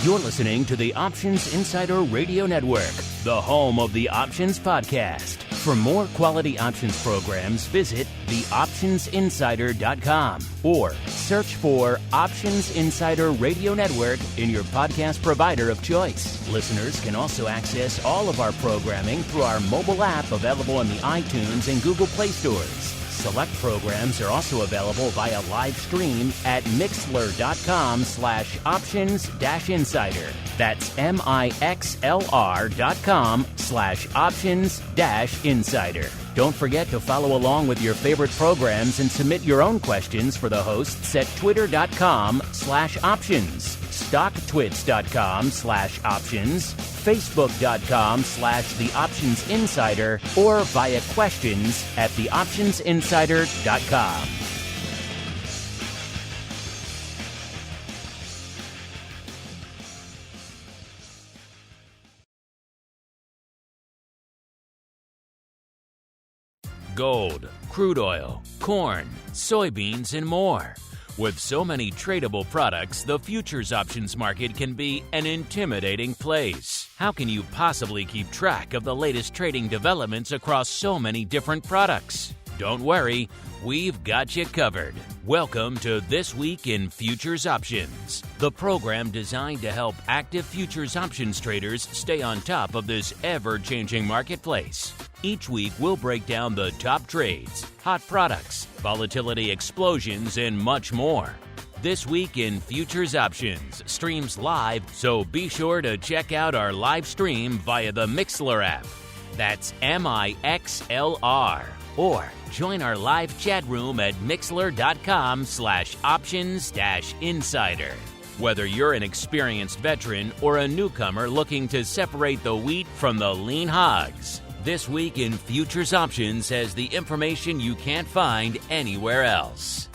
You're listening to the Options Insider Radio Network, the home of the Options Podcast. For more quality options programs, visit theoptionsinsider.com or search for Options Insider Radio Network in your podcast provider of choice. Listeners can also access all of our programming through our mobile app available in the iTunes and Google Play stores. Select programs are also available via live stream at mixlr.com/options-insider. That's mixlr.com/options-insider. Don't forget to follow along with your favorite programs and submit your own questions for the hosts at twitter.com/options, stocktwits.com/options, facebook.com/theoptionsinsider, or via questions at theoptionsinsider.com. Gold, crude oil, corn, soybeans, and more. With so many tradable products, the futures options market can be an intimidating place. How can you possibly keep track of the latest trading developments across so many different products? Don't worry, we've got you covered. Welcome to This Week in Futures Options, the program designed to help active futures options traders stay on top of this ever-changing marketplace. Each week, we'll break down the top trades, hot products, volatility explosions, and much more. This Week in Futures Options streams live, so be sure to check out our live stream via the Mixlr app. That's MIXLR. Or join our live chat room at mixlr.com/options-insider. Whether you're an experienced veteran or a newcomer looking to separate the wheat from the lean hogs, This Week in Futures Options has the information you can't find anywhere else.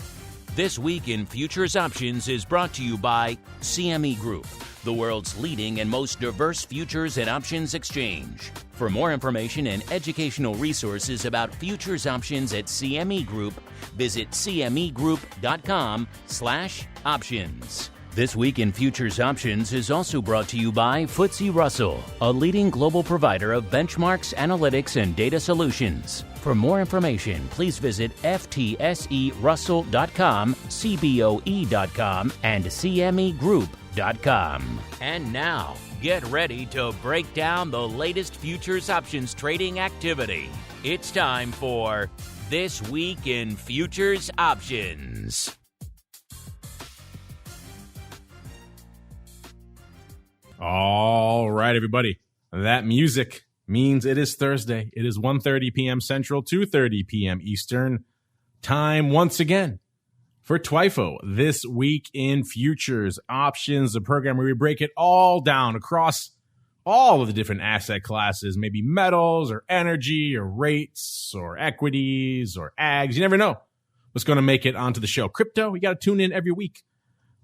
This Week in Futures Options is brought to you by CME Group, the world's leading and most diverse futures and options exchange. For more information and educational resources about futures options at CME Group, visit cmegroup.com/options. This Week in Futures Options is also brought to you by FTSE Russell, a leading global provider of benchmarks, analytics, and data solutions. For more information, please visit ftserussell.com, cboe.com, and cmegroup.com. And now, get ready to break down the latest futures options trading activity. It's time for This Week in Futures Options. All right, everybody. That music means it is Thursday. It is 1:30 p.m. Central, 2:30 p.m. Eastern time once again for TWIFO, This Week in Futures Options, the program where we break it all down across all of the different asset classes, maybe metals or energy or rates or equities or ags. You never know what's going to make it onto the show. Crypto, you got to tune in every week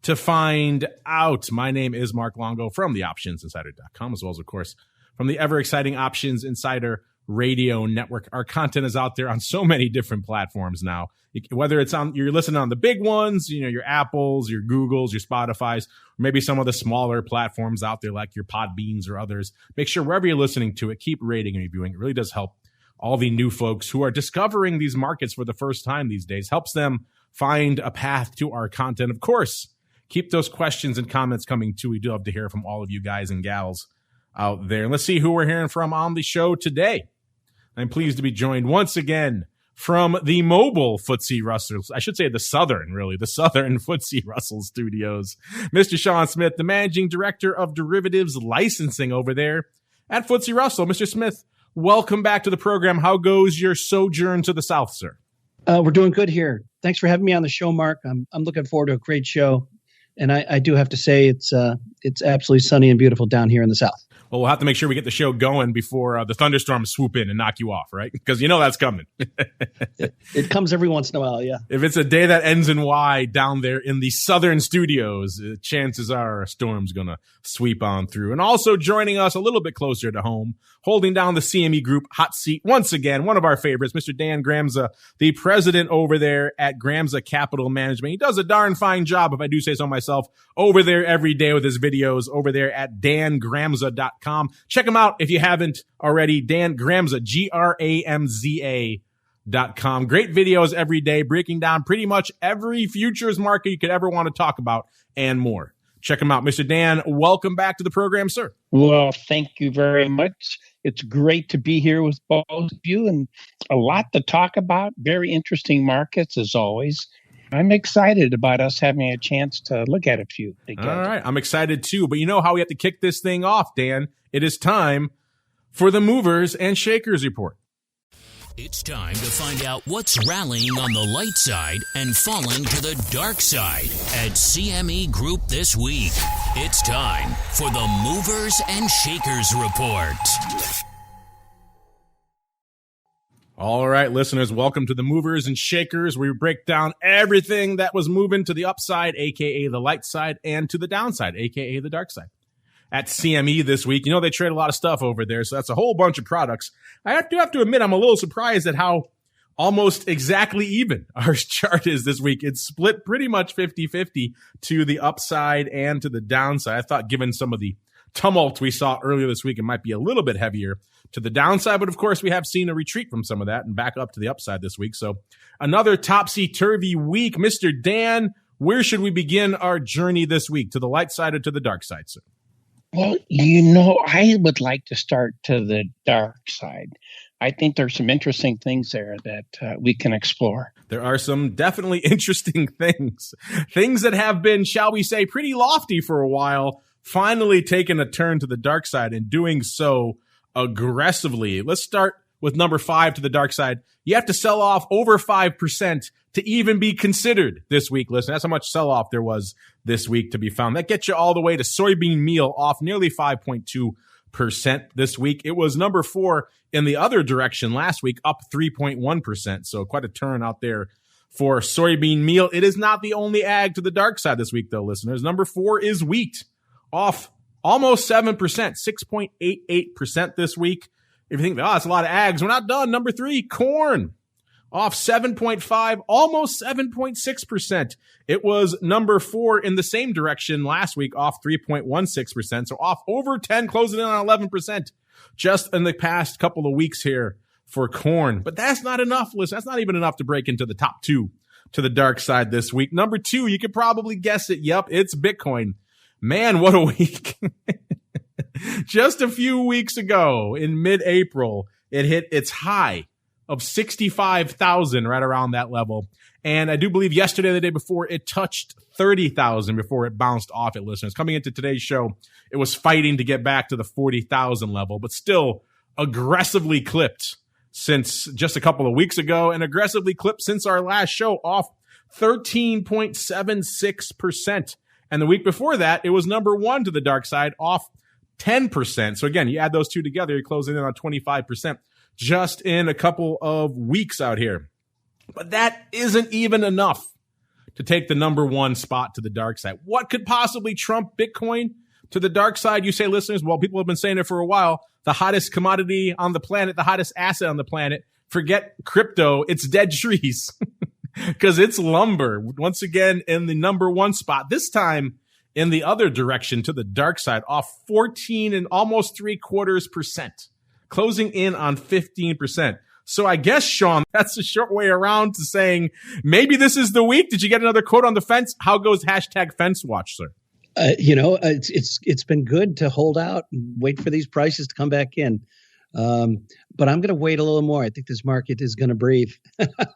to find out. My name is Mark Longo from the optionsinsider.com, as well as, of course, from the ever-exciting Options Insider Radio Network. Our content is out there on so many different platforms now. Whether it's on, you're listening on the big ones, you know, your Apples, your Googles, your Spotifys, or maybe some of the smaller platforms out there like your Podbeans or others. Make sure wherever you're listening to it, keep rating and reviewing. It really does help all the new folks who are discovering these markets for the first time these days. Helps them find a path to our content. Of course, keep those questions and comments coming too. We do love to hear from all of you guys and gals out there. And let's see who we're hearing from on the show today. I'm pleased to be joined once again from the mobile FTSE Russell, I should say the southern FTSE Russell studios, Mr. Sean Smith, the managing director of derivatives licensing over there at FTSE Russell. Mr. Smith, welcome back to the program. How goes your sojourn to the south, sir? We're doing good here. Thanks for having me on the show, Mark. I'm looking forward to a great show. And I do have to say it's absolutely sunny and beautiful down here in the south. Well, we'll have to make sure we get the show going before the thunderstorms swoop in and knock you off, right? Because you know that's coming. It comes every once in a while, yeah. If it's a day that ends in Y down there in the southern studios, chances are a storm's going to sweep on through. And also joining us a little bit closer to home, holding down the CME Group hot seat once again, one of our favorites, Mr. Dan GRAMZA, the president over there at GRAMZA Capital Management. He does a darn fine job, if I do say so myself, over there every day with his videos over there at dangramza.com. Check him out if you haven't already. Dan GRAMZA, GRAMZA.com. Great videos every day, breaking down pretty much every futures market you could ever want to talk about and more. Check him out. Mr. Dan, welcome back to the program, sir. Well, thank you very much. It's great to be here with both of you and a lot to talk about. Very interesting markets as always. I'm excited about us having a chance to look at a few together. All right. I'm excited too. But you know how we have to kick this thing off, Dan? It is time for the Movers and Shakers Report. It's time to find out what's rallying on the light side and falling to the dark side at CME Group this week. It's time for the Movers and Shakers Report. All right, listeners, welcome to the Movers and Shakers. We break down everything that was moving to the upside, a.k.a. the light side, and to the downside, a.k.a. the dark side. At CME this week, you know they trade a lot of stuff over there, so that's a whole bunch of products. I have to admit, I'm a little surprised at how almost exactly even our chart is this week. It's split pretty much 50-50 to the upside and to the downside. I thought given some of the tumult we saw earlier this week, it might be a little bit heavier to the downside, but of course we have seen a retreat from some of that and back up to the upside this week. So another topsy-turvy week. Mr. Dan, where should we begin our journey this week? To the light side or to the dark side, sir? Well, I would like to start to the dark side. I think there's some interesting things there that we can explore. There are some definitely interesting things that have been, shall we say, pretty lofty for a while, finally taking a turn to the dark side and doing so aggressively. Let's start with number 5 to the dark side. You have to sell off over 5% to even be considered this week. Listen, that's how much sell-off there was this week to be found. That gets you all the way to soybean meal off nearly 5.2% this week. It was number 4 in the other direction last week, up 3.1%. So quite a turn out there for soybean meal. It is not the only ag to the dark side this week, though, listeners. Number 4 is wheat, off almost 7%, 6.88% this week. If you think, that's a lot of ags, we're not done. Number 3, corn, off 7.5, almost 7.6%. It was number 4 in the same direction last week, off 3.16%. So off over 10, closing in on 11% just in the past couple of weeks here for corn. But that's not enough, listen. That's not even enough to break into the top 2 to the dark side this week. Number 2, you could probably guess it. Yep, it's Bitcoin. Man, what a week. Just a few weeks ago in mid-April, it hit its high of 65,000, right around that level. And I do believe yesterday, the day before, it touched 30,000 before it bounced off it, listeners. Coming into today's show, it was fighting to get back to the 40,000 level, but still aggressively clipped since just a couple of weeks ago and aggressively clipped since our last show, off 13.76%. And the week before that, it was number 1 to the dark side, off 10%. So again, you add those two together, you're closing in on 25% just in a couple of weeks out here. But that isn't even enough to take the number 1 spot to the dark side. What could possibly trump Bitcoin to the dark side? You say, listeners, well, people have been saying it for a while. The hottest commodity on the planet, the hottest asset on the planet. Forget crypto. It's dead trees. Because it's lumber, once again, in the number 1 spot, this time in the other direction to the dark side, off 14 and almost 0.75%, closing in on 15%. So I guess, Sean, that's a short way around to saying maybe this is the week. Did you get another quote on the fence? How goes #FenceWatch, sir? It's been good to hold out and wait for these prices to come back in. But I'm going to wait a little more. I think this market is going to breathe.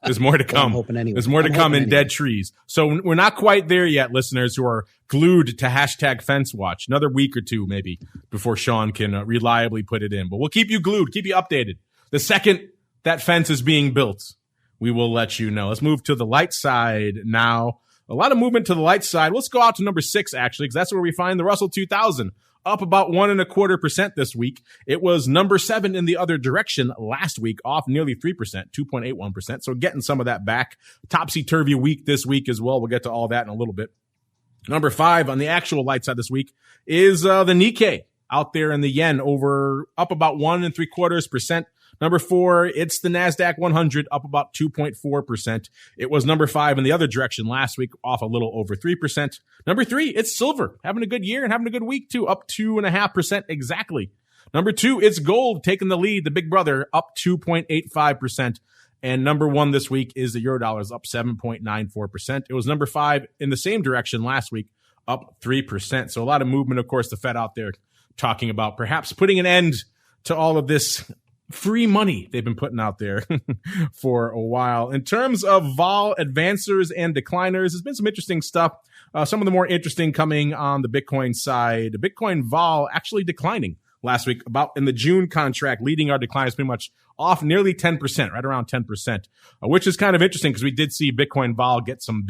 There's more to come. I'm hoping anyway. There's more to come in dead trees. So we're not quite there yet, listeners who are glued to #FenceWatch. Another week or two maybe before Sean can reliably put it in. But we'll keep you glued, keep you updated. The second that fence is being built, we will let you know. Let's move to the light side now A lot of movement to the light side. Let's go out to number 6, actually, because that's where we find the Russell 2000, up about 1.25% this week. It was number 7 in the other direction last week, off nearly 3%, 2.81%. So getting some of that back. Topsy-turvy week this week as well. We'll get to all that in a little bit. Number 5 on the actual light side this week is the Nikkei out there in the yen, up about 1.75%. Number 4, it's the NASDAQ 100, up about 2.4%. It was number 5 in the other direction last week, off a little over 3%. Number 3, it's silver, having a good year and having a good week too, up 2.5% exactly. Number 2, it's gold, taking the lead, the big brother, up 2.85%. And number 1 this week is the Eurodollars, up 7.94%. It was number 5 in the same direction last week, up 3%. So a lot of movement, of course, the Fed out there talking about perhaps putting an end to all of this free money they've been putting out there for a while. In terms of vol advancers and decliners, there's been some interesting stuff. Some of the more interesting coming on the Bitcoin side. The Bitcoin vol actually declining last week, about in the June contract, leading our declines pretty much off nearly 10%, right around 10%, which is kind of interesting because we did see Bitcoin vol get some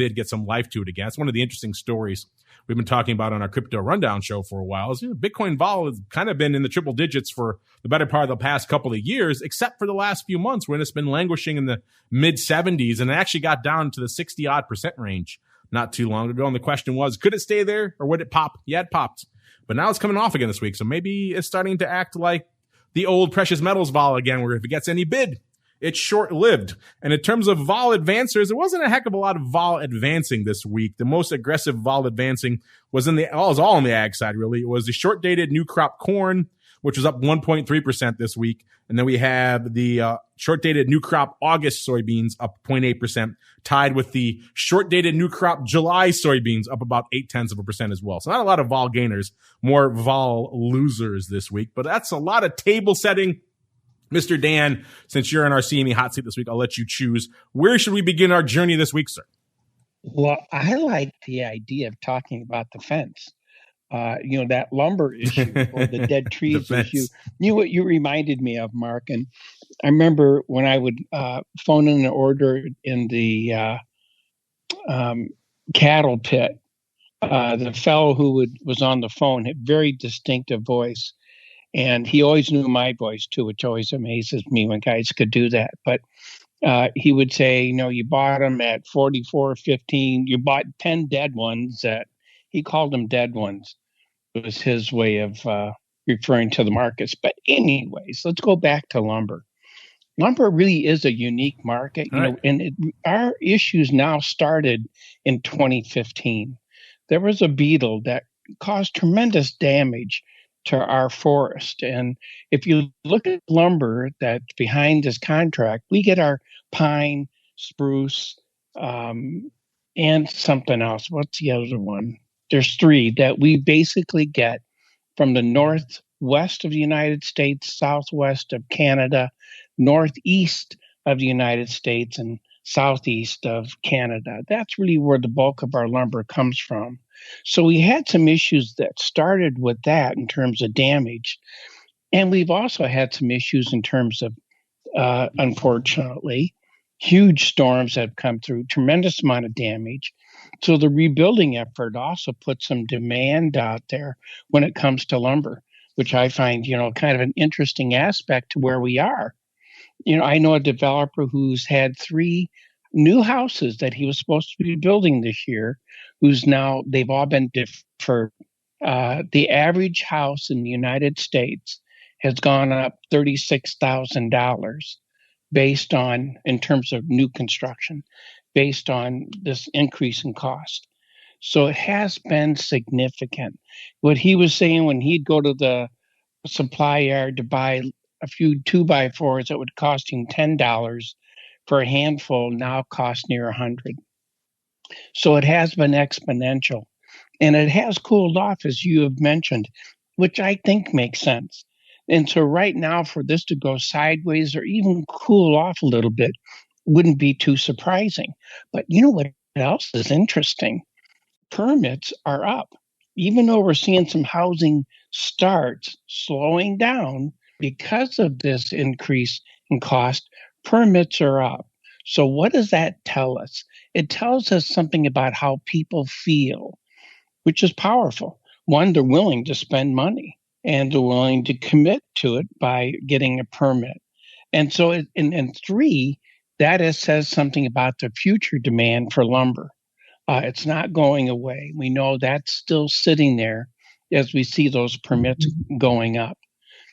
life to it again. It's one of the interesting stories we've been talking about on our Crypto Rundown show for a while. Is, Bitcoin vol has kind of been in the triple digits for the better part of the past couple of years, except for the last few months when it's been languishing in the mid 70s, and it actually got down to the 60% range not too long ago. And the question was, could it stay there or would it pop? Yeah, it popped. But now it's coming off again this week. So maybe it's starting to act like the old precious metals vol again, where if it gets any bid, it's short-lived. And in terms of vol advancers, there wasn't a heck of a lot of vol advancing this week. The most aggressive vol advancing was all on the ag side, really. It was the short-dated new crop corn, which was up 1.3% this week. And then we have the short-dated new crop August soybeans up 0.8%, tied with the short-dated new crop July soybeans up about 0.8% as well. So not a lot of vol gainers, more vol losers this week. But that's a lot of table setting. Mr. Dan, since you're in our CME hot seat this week, I'll let you choose. Where should we begin our journey this week, sir? Well, I like the idea of talking about the fence. That lumber issue or the dead trees issue. You know what you reminded me of, Mark? And I remember when I would phone in an order in the cattle pit, the fellow who was on the phone had very distinctive voice. And he always knew my voice, too, which always amazes me when guys could do that. But he would say, you bought them at 44.15. You bought 10 dead ones. He called them dead ones. It was his way of referring to the markets. But anyways, let's go back to lumber. Lumber really is a unique market. Our issues now started in 2015. There was a beetle that caused tremendous damage to our forest. And if you look at lumber that's behind this contract, we get our pine, spruce, and something else. What's the other one? There's 3 that we basically get from the northwest of the United States, southwest of Canada, northeast of the United States, and southeast of Canada. That's really where the bulk of our lumber comes from. So we had some issues that started with that in terms of damage. And we've also had some issues in terms of, unfortunately, huge storms have come through, tremendous amount of damage. So the rebuilding effort also put some demand out there when it comes to lumber, which I find, kind of an interesting aspect to where we are. I know a developer who's had 3 new houses that he was supposed to be building this year, they've all been deferred. The average house in the United States has gone up $36,000 in terms of new construction, based on this increase in cost. So it has been significant. What he was saying, when he'd go to the supply yard to buy a few 2x4s that would cost him $10 for a handful, now cost near $100. So it has been exponential, and it has cooled off, as you have mentioned, which I think makes sense. And so right now, for this to go sideways or even cool off a little bit wouldn't be too surprising. But you know what else is interesting? Permits are up. Even though we're seeing some housing starts slowing down because of this increase in cost, permits are up. So what does that tell us? It tells us something about how people feel, which is powerful. One, they're willing to spend money and they're willing to commit to it by getting a permit. And so, and three, that says something about the future demand for lumber. It's not going away. We know that's still sitting there as we see those permits going up.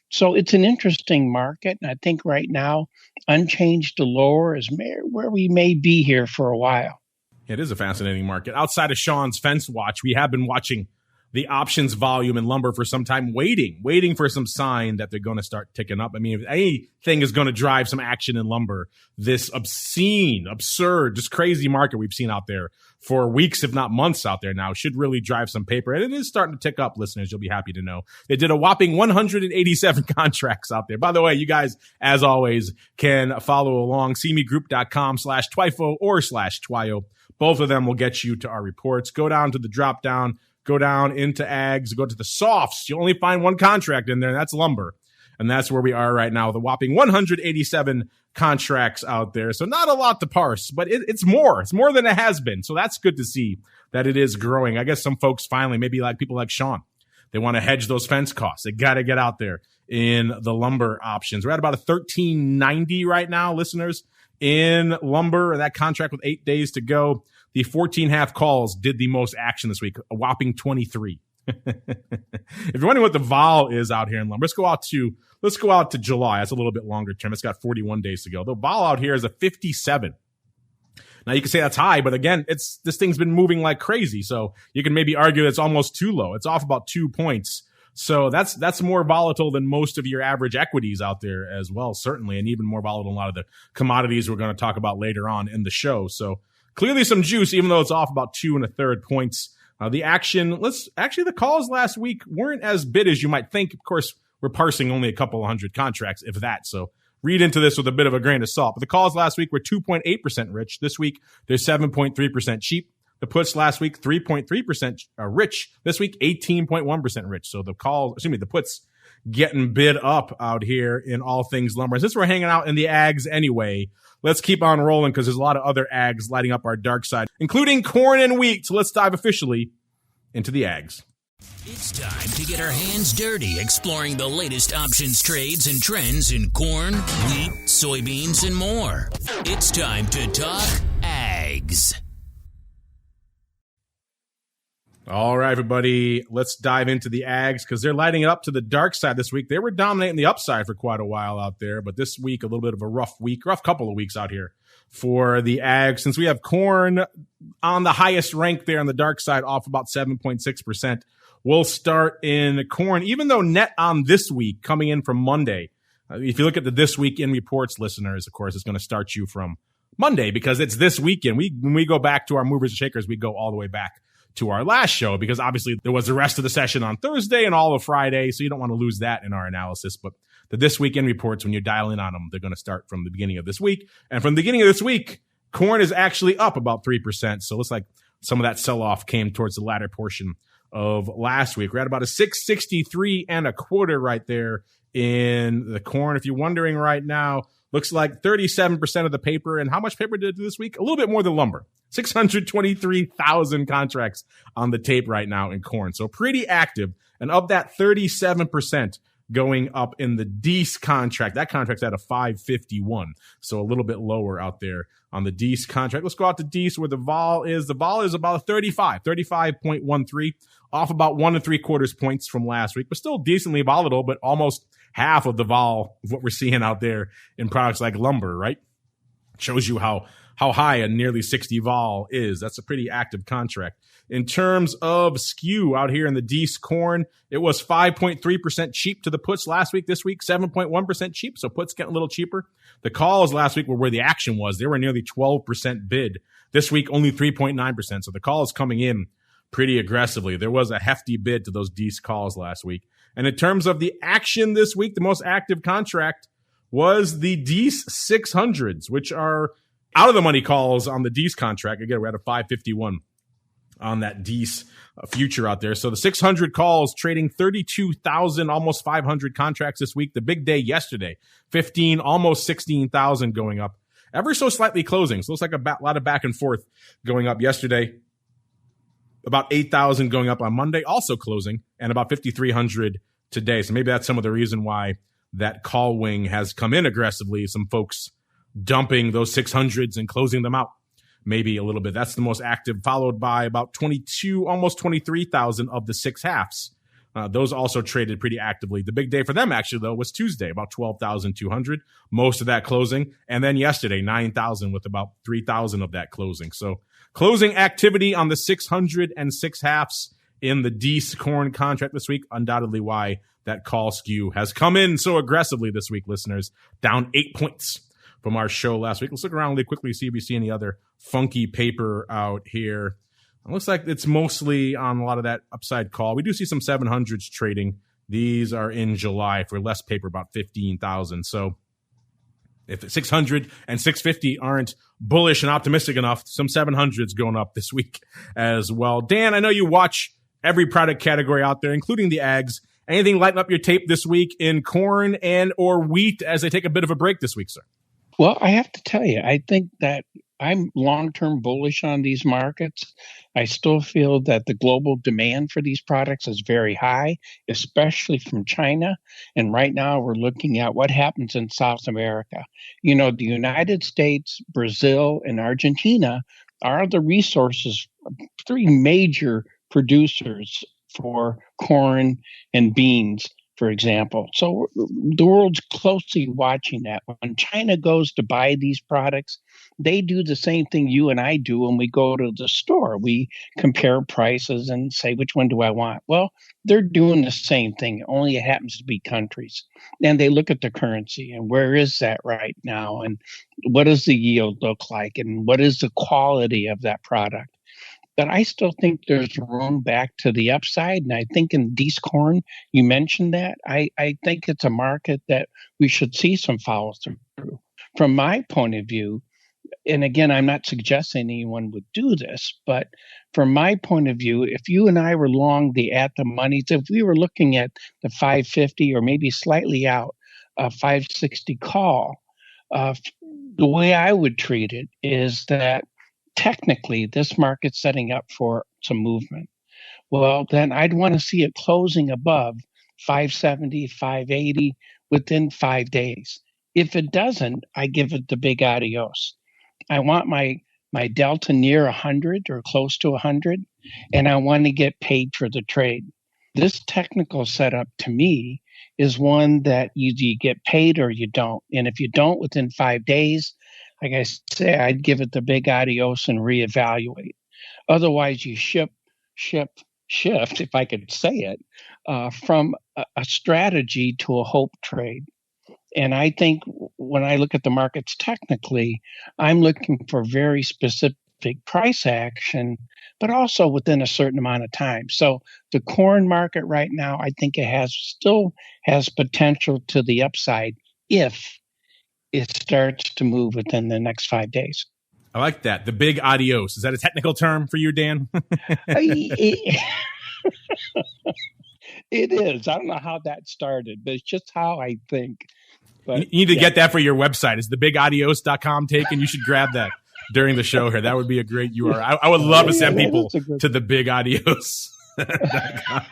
So it's an interesting market. And I think right now, unchanged to lower is where we may be here for a while. It is a fascinating market. Outside of Sean's fence watch, we have been watching the options volume in lumber for some time, waiting for some sign that they're going to start ticking up. I mean, if anything is going to drive some action in lumber, this obscene, absurd, just crazy market we've seen out there for weeks, if not months out there now, should really drive some paper. And it is starting to tick up, listeners. You'll be happy to know. They did a whopping 187 contracts out there. By the way, you guys, as always, can follow along, cmegroup.com/TWIFO or /TWIO. Both of them will get you to our reports. Go down to the drop down. Go down into ags, go to the softs. You'll only find one contract in there, and that's lumber. And that's where we are right now, with a whopping 187 contracts out there. So not a lot to parse, but it's more. It's more than it has been. So that's good to see that it is growing. I guess some folks finally, maybe like people like Sean, they want to hedge those fence costs. They got to get out there in the lumber options. We're at about a 1390 right now, listeners, in lumber. That contract with 8 days to go. The 14.5 calls did the most action this week, a whopping 23. If you're wondering what the vol is out here in lumber, let's go out to July. That's a little bit longer term. It's got 41 days to go. The vol out here is a 57. Now you can say that's high, but again, this thing's been moving like crazy. So you can maybe argue that it's almost too low. It's off about 2 points. So that's more volatile than most of your average equities out there as well, certainly, and even more volatile than a lot of the commodities we're going to talk about later on in the show. So clearly some juice, even though it's off about 2 1/3 points. The action, the calls last week weren't as bid as you might think. Of course, we're parsing only a couple of hundred contracts, if that. So read into this with a bit of a grain of salt. But the calls last week were 2.8% rich. This week, they're 7.3% cheap. The puts last week, 3.3% rich. This week, 18.1% rich. So the puts getting bid up out here in all things lumber. And since we're hanging out in the ags anyway, let's keep on rolling because there's a lot of other ags lighting up our dark side, including corn and wheat. So let's dive officially into the ags. It's time to get our hands dirty exploring the latest options, trades, and trends in corn, wheat, soybeans, and more. It's time to talk ags. All right, everybody, let's dive into the ags because they're lighting it up to the dark side this week. They were dominating the upside for quite a while out there, but this week, a little bit of a rough couple of weeks out here for the ags. Since we have corn on the highest rank there on the dark side, off about 7.6%. We'll start in corn, even though net on this week coming in from Monday. If you look at the This Week in Reports, listeners, of course, it's going to start you from Monday because it's this weekend. When we go back to our movers and shakers, we go all the way back to our last show because obviously there was the rest of the session on Thursday and all of Friday, so you don't want to lose that in our analysis. But the This Week in Reports, when you're dialing on them, they're going to start from the beginning of this week. And from the beginning of this week, corn is actually up about 3%. So it looks like some of that sell-off came towards the latter portion of last week. We're at about a 663.25 right there in the corn. If you're wondering right now, looks like 37% of the paper. And how much paper did it do this week? A little bit more than lumber. 623,000 contracts on the tape right now in corn. So pretty active. And of that, 37% going up in the Dees contract. That contract's at a 551. So a little bit lower out there on the Dees contract. Let's go out to Dees where the vol is. The vol is about a 35.13, off about 1 3/4 points from last week, but still decently volatile, but almost half of the vol of what we're seeing out there in products like lumber, right? Shows you how high a nearly 60 vol is. That's a pretty active contract. In terms of skew out here in the Dees corn, it was 5.3% cheap to the puts last week. This week, 7.1% cheap. So puts getting a little cheaper. The calls last week were where the action was. They were nearly 12% bid. This week, only 3.9%. So the calls coming in pretty aggressively. There was a hefty bid to those Dees calls last week. And in terms of the action this week, the most active contract was the Dees 600s, which are out of the money calls on the Dees contract. Again, we're at a 551 on that Dees future out there. So the 600 calls trading 32,000, almost 500 contracts this week. The big day yesterday, 15, almost 16,000 going up ever so slightly closing. So it looks like a lot of back and forth going up yesterday. About 8,000 going up on Monday, also closing, and about 5,300 today. So maybe that's some of the reason why that call wing has come in aggressively. Some folks dumping those 600s and closing them out maybe a little bit. That's the most active, followed by about 22, almost 23,000 of the 6 halves. Those also traded pretty actively. The big day for them, actually, though, was Tuesday, about 12,200, most of that closing. And then yesterday, 9,000 with about 3,000 of that closing. So closing activity on the 600 and 6 halves in the Dees corn contract this week, undoubtedly why that call skew has come in so aggressively this week, listeners, down 8 points from our show last week. Let's look around really quickly, see if we see any other funky paper out here. It looks like it's mostly on a lot of that upside call. We do see some 700s trading. These are in July for less paper, about 15,000. So if 600 and 650 aren't bullish and optimistic enough, some 700s going up this week as well. Dan, I know you watch every product category out there, including the ags. Anything lighting up your tape this week in corn and or wheat as they take a bit of a break this week, sir? Well, I have to tell you, I think that I'm long-term bullish on these markets. I still feel that the global demand for these products is very high, especially from China. And right now we're looking at what happens in South America. You know, the United States, Brazil, and Argentina are the resources, 3 major producers for corn and beans, for example. So the world's closely watching that. When China goes to buy these products, they do the same thing you and I do when we go to the store. We compare prices and say, which one do I want? Well, they're doing the same thing, only it happens to be countries. And they look at the currency and where is that right now? And what does the yield look like? And what is the quality of that product? But I still think there's room back to the upside. And I think in Dees corn, you mentioned that. I think it's a market that we should see some follow through. From my point of view, and again, I'm not suggesting anyone would do this, but from my point of view, if you and I were long the at the money, if we were looking at the 550 or maybe slightly out, 560 call, the way I would treat it is that technically this market's setting up for some movement. Well, then I'd want to see it closing above 570, 580 within 5 days. If it doesn't, I give it the big adios. I want my delta near 100 or close to 100, and I want to get paid for the trade. This technical setup to me is one that you get paid or you don't. And if you don't within 5 days, like I say, I'd give it the big adios and reevaluate. Otherwise, you shift, if I could say it, from a strategy to a hope trade. And I think when I look at the markets technically, I'm looking for very specific price action, but also within a certain amount of time. So the corn market right now, I think it still has potential to the upside if it starts to move within the next 5 days. I like that. The big adios. Is that a technical term for you, Dan? It is. I don't know how that started, but it's just how I think. But, you need to get that for your website. It's thebigadios.com taken. You should grab that during the show here. That would be a great URL. I would love to send people to the Big Adios. I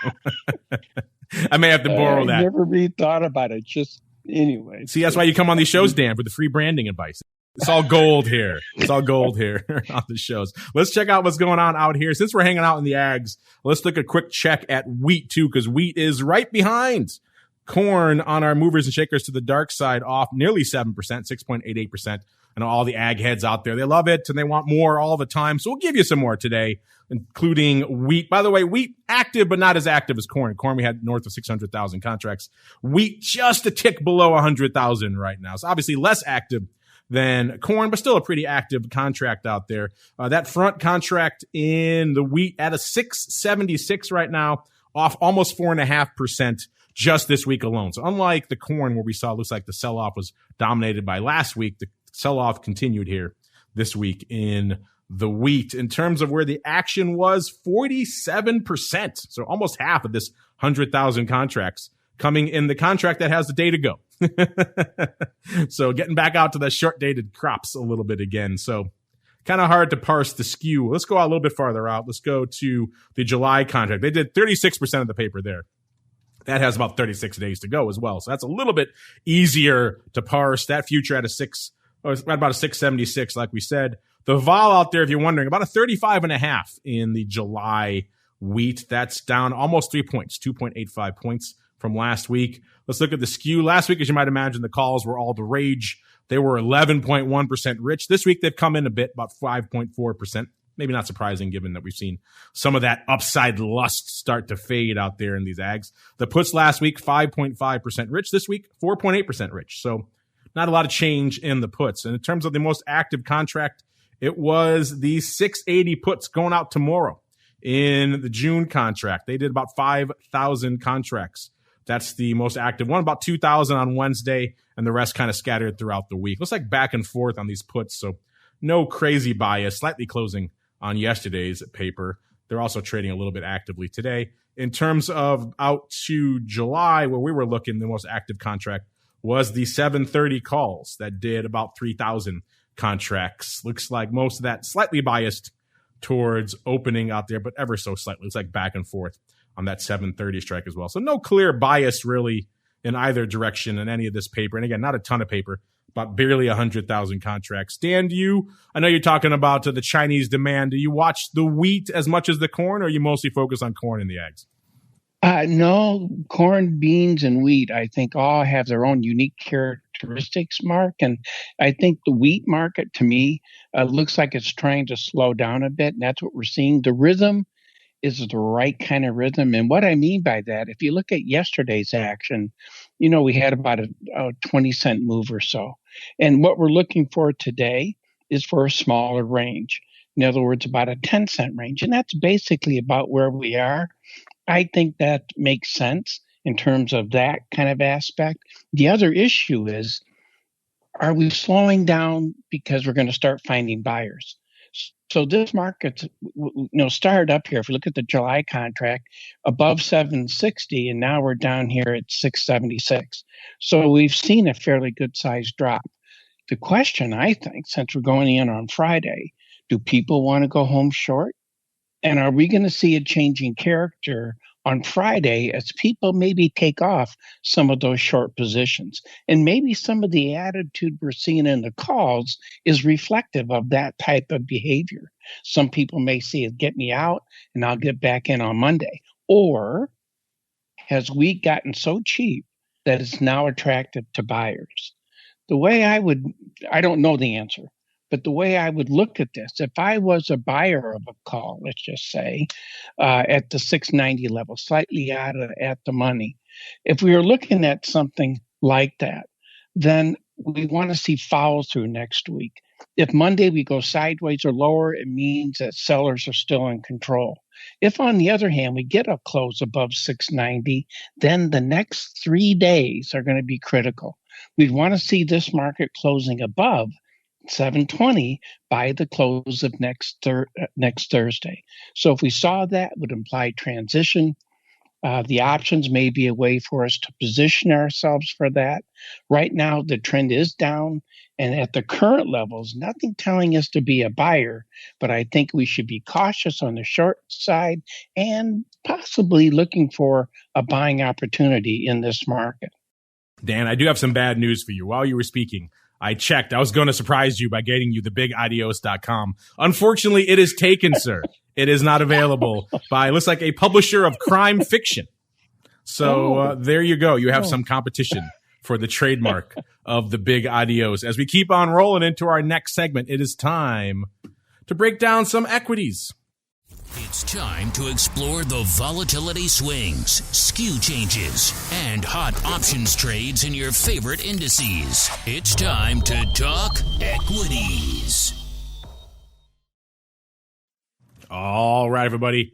may have to borrow that. I never really thought about it. Just anyway. See, that's why you come on these shows, Dan, for the free branding advice. It's all gold here. It's all gold here on the shows. Let's check out what's going on out here. Since we're hanging out in the ags, let's look a quick check at wheat too, because wheat is right behind corn on our movers and shakers to the dark side, off nearly 7%, 6.88%. And all the ag heads out there, they love it and they want more all the time. So we'll give you some more today, including wheat. By the way, wheat active, but not as active as corn. Corn, we had north of 600,000 contracts. Wheat just a tick below 100,000 right now. So obviously less active than corn, but still a pretty active contract out there. That front contract in the wheat at a 676 right now, off almost 4.5%. Just this week alone. So unlike the corn where we saw, looks like the sell-off was dominated by last week, the sell-off continued here this week in the wheat. In terms of where the action was, 47%. So almost half of this 100,000 contracts coming in the contract that has the day to go. So getting back out to the short dated crops a little bit again. So kind of hard to parse the skew. Let's go out a little bit farther out. Let's go to the July contract. They did 36% of the paper there. That has about 36 days to go as well. So that's a little bit easier to parse. That future at about a 676, like we said. The vol out there, if you're wondering, about a 35.5 in the July wheat. That's down almost 3 points, 2.85 points from last week. Let's look at the skew. Last week, as you might imagine, the calls were all the rage. They were 11.1% rich. This week, they've come in a bit, about 5.4%. Maybe not surprising given that we've seen some of that upside lust start to fade out there in these ags. The puts last week, 5.5% rich. This week, 4.8% rich. So not a lot of change in the puts. And in terms of the most active contract, it was the 680 puts going out tomorrow in the June contract. They did about 5,000 contracts. That's the most active one, about 2,000 on Wednesday, and the rest kind of scattered throughout the week. Looks like back and forth on these puts, so no crazy bias, slightly closing on yesterday's paper. They're also trading a little bit actively today. In terms of out to July, where we were looking, the most active contract was the 730 calls that did about 3,000 contracts. Looks like most of that slightly biased towards opening out there, but ever so slightly. It's like back and forth on that 730 strike as well. So no clear bias really in either direction in any of this paper. And again, not a ton of paper, but barely 100,000 contracts. Dan, I know you're talking about the Chinese demand. Do you watch the wheat as much as the corn, or are you mostly focused on corn in the ags? No, corn, beans, and wheat, I think all have their own unique characteristics, Mark. And I think the wheat market, to me, looks like it's trying to slow down a bit. And that's what we're seeing. The rhythm is the right kind of rhythm. And what I mean by that, if you look at yesterday's action, we had about a 20-cent move or so. And what we're looking for today is for a smaller range. In other words, about a 10-cent range. And that's basically about where we are. I think that makes sense in terms of that kind of aspect. The other issue is, are we slowing down because we're going to start finding buyers? So this market, started up here. If we look at the July contract, above 760, and now we're down here at 676. So we've seen a fairly good sized drop. The question, I think, since we're going in on Friday, do people want to go home short? And are we going to see a changing character on Friday as people maybe take off some of those short positions? And maybe some of the attitude we're seeing in the calls is reflective of that type of behavior. Some people may see it, get me out and I'll get back in on Monday. Or has wheat gotten so cheap that it's now attractive to buyers? The way I don't know the answer, but the way I would look at this, if I was a buyer of a call, let's just say, at the 690 level, slightly at the money, if we were looking at something like that, then we want to see follow through next week. If Monday we go sideways or lower, it means that sellers are still in control. If, on the other hand, we get a close above 690, then the next 3 days are going to be critical. We'd want to see this market closing above 720 by the close of next Thursday. So if we saw that, it would imply transition. The options may be a way for us to position ourselves for that. Right now, the trend is down, and at the current levels, nothing telling us to be a buyer, but I think we should be cautious on the short side and possibly looking for a buying opportunity in this market. Dan, I do have some bad news for you. While you were speaking, I checked. I was going to surprise you by getting you the bigadios.com. Unfortunately, it is taken, sir. It is not available by, looks like, a publisher of crime fiction. So there you go. You have some competition for the trademark of the Big Adios. As we keep on rolling into our next segment, it is time to break down some equities. It's time to explore the volatility swings, skew changes, and hot options trades in your favorite indices. It's time to talk equities. All right, everybody.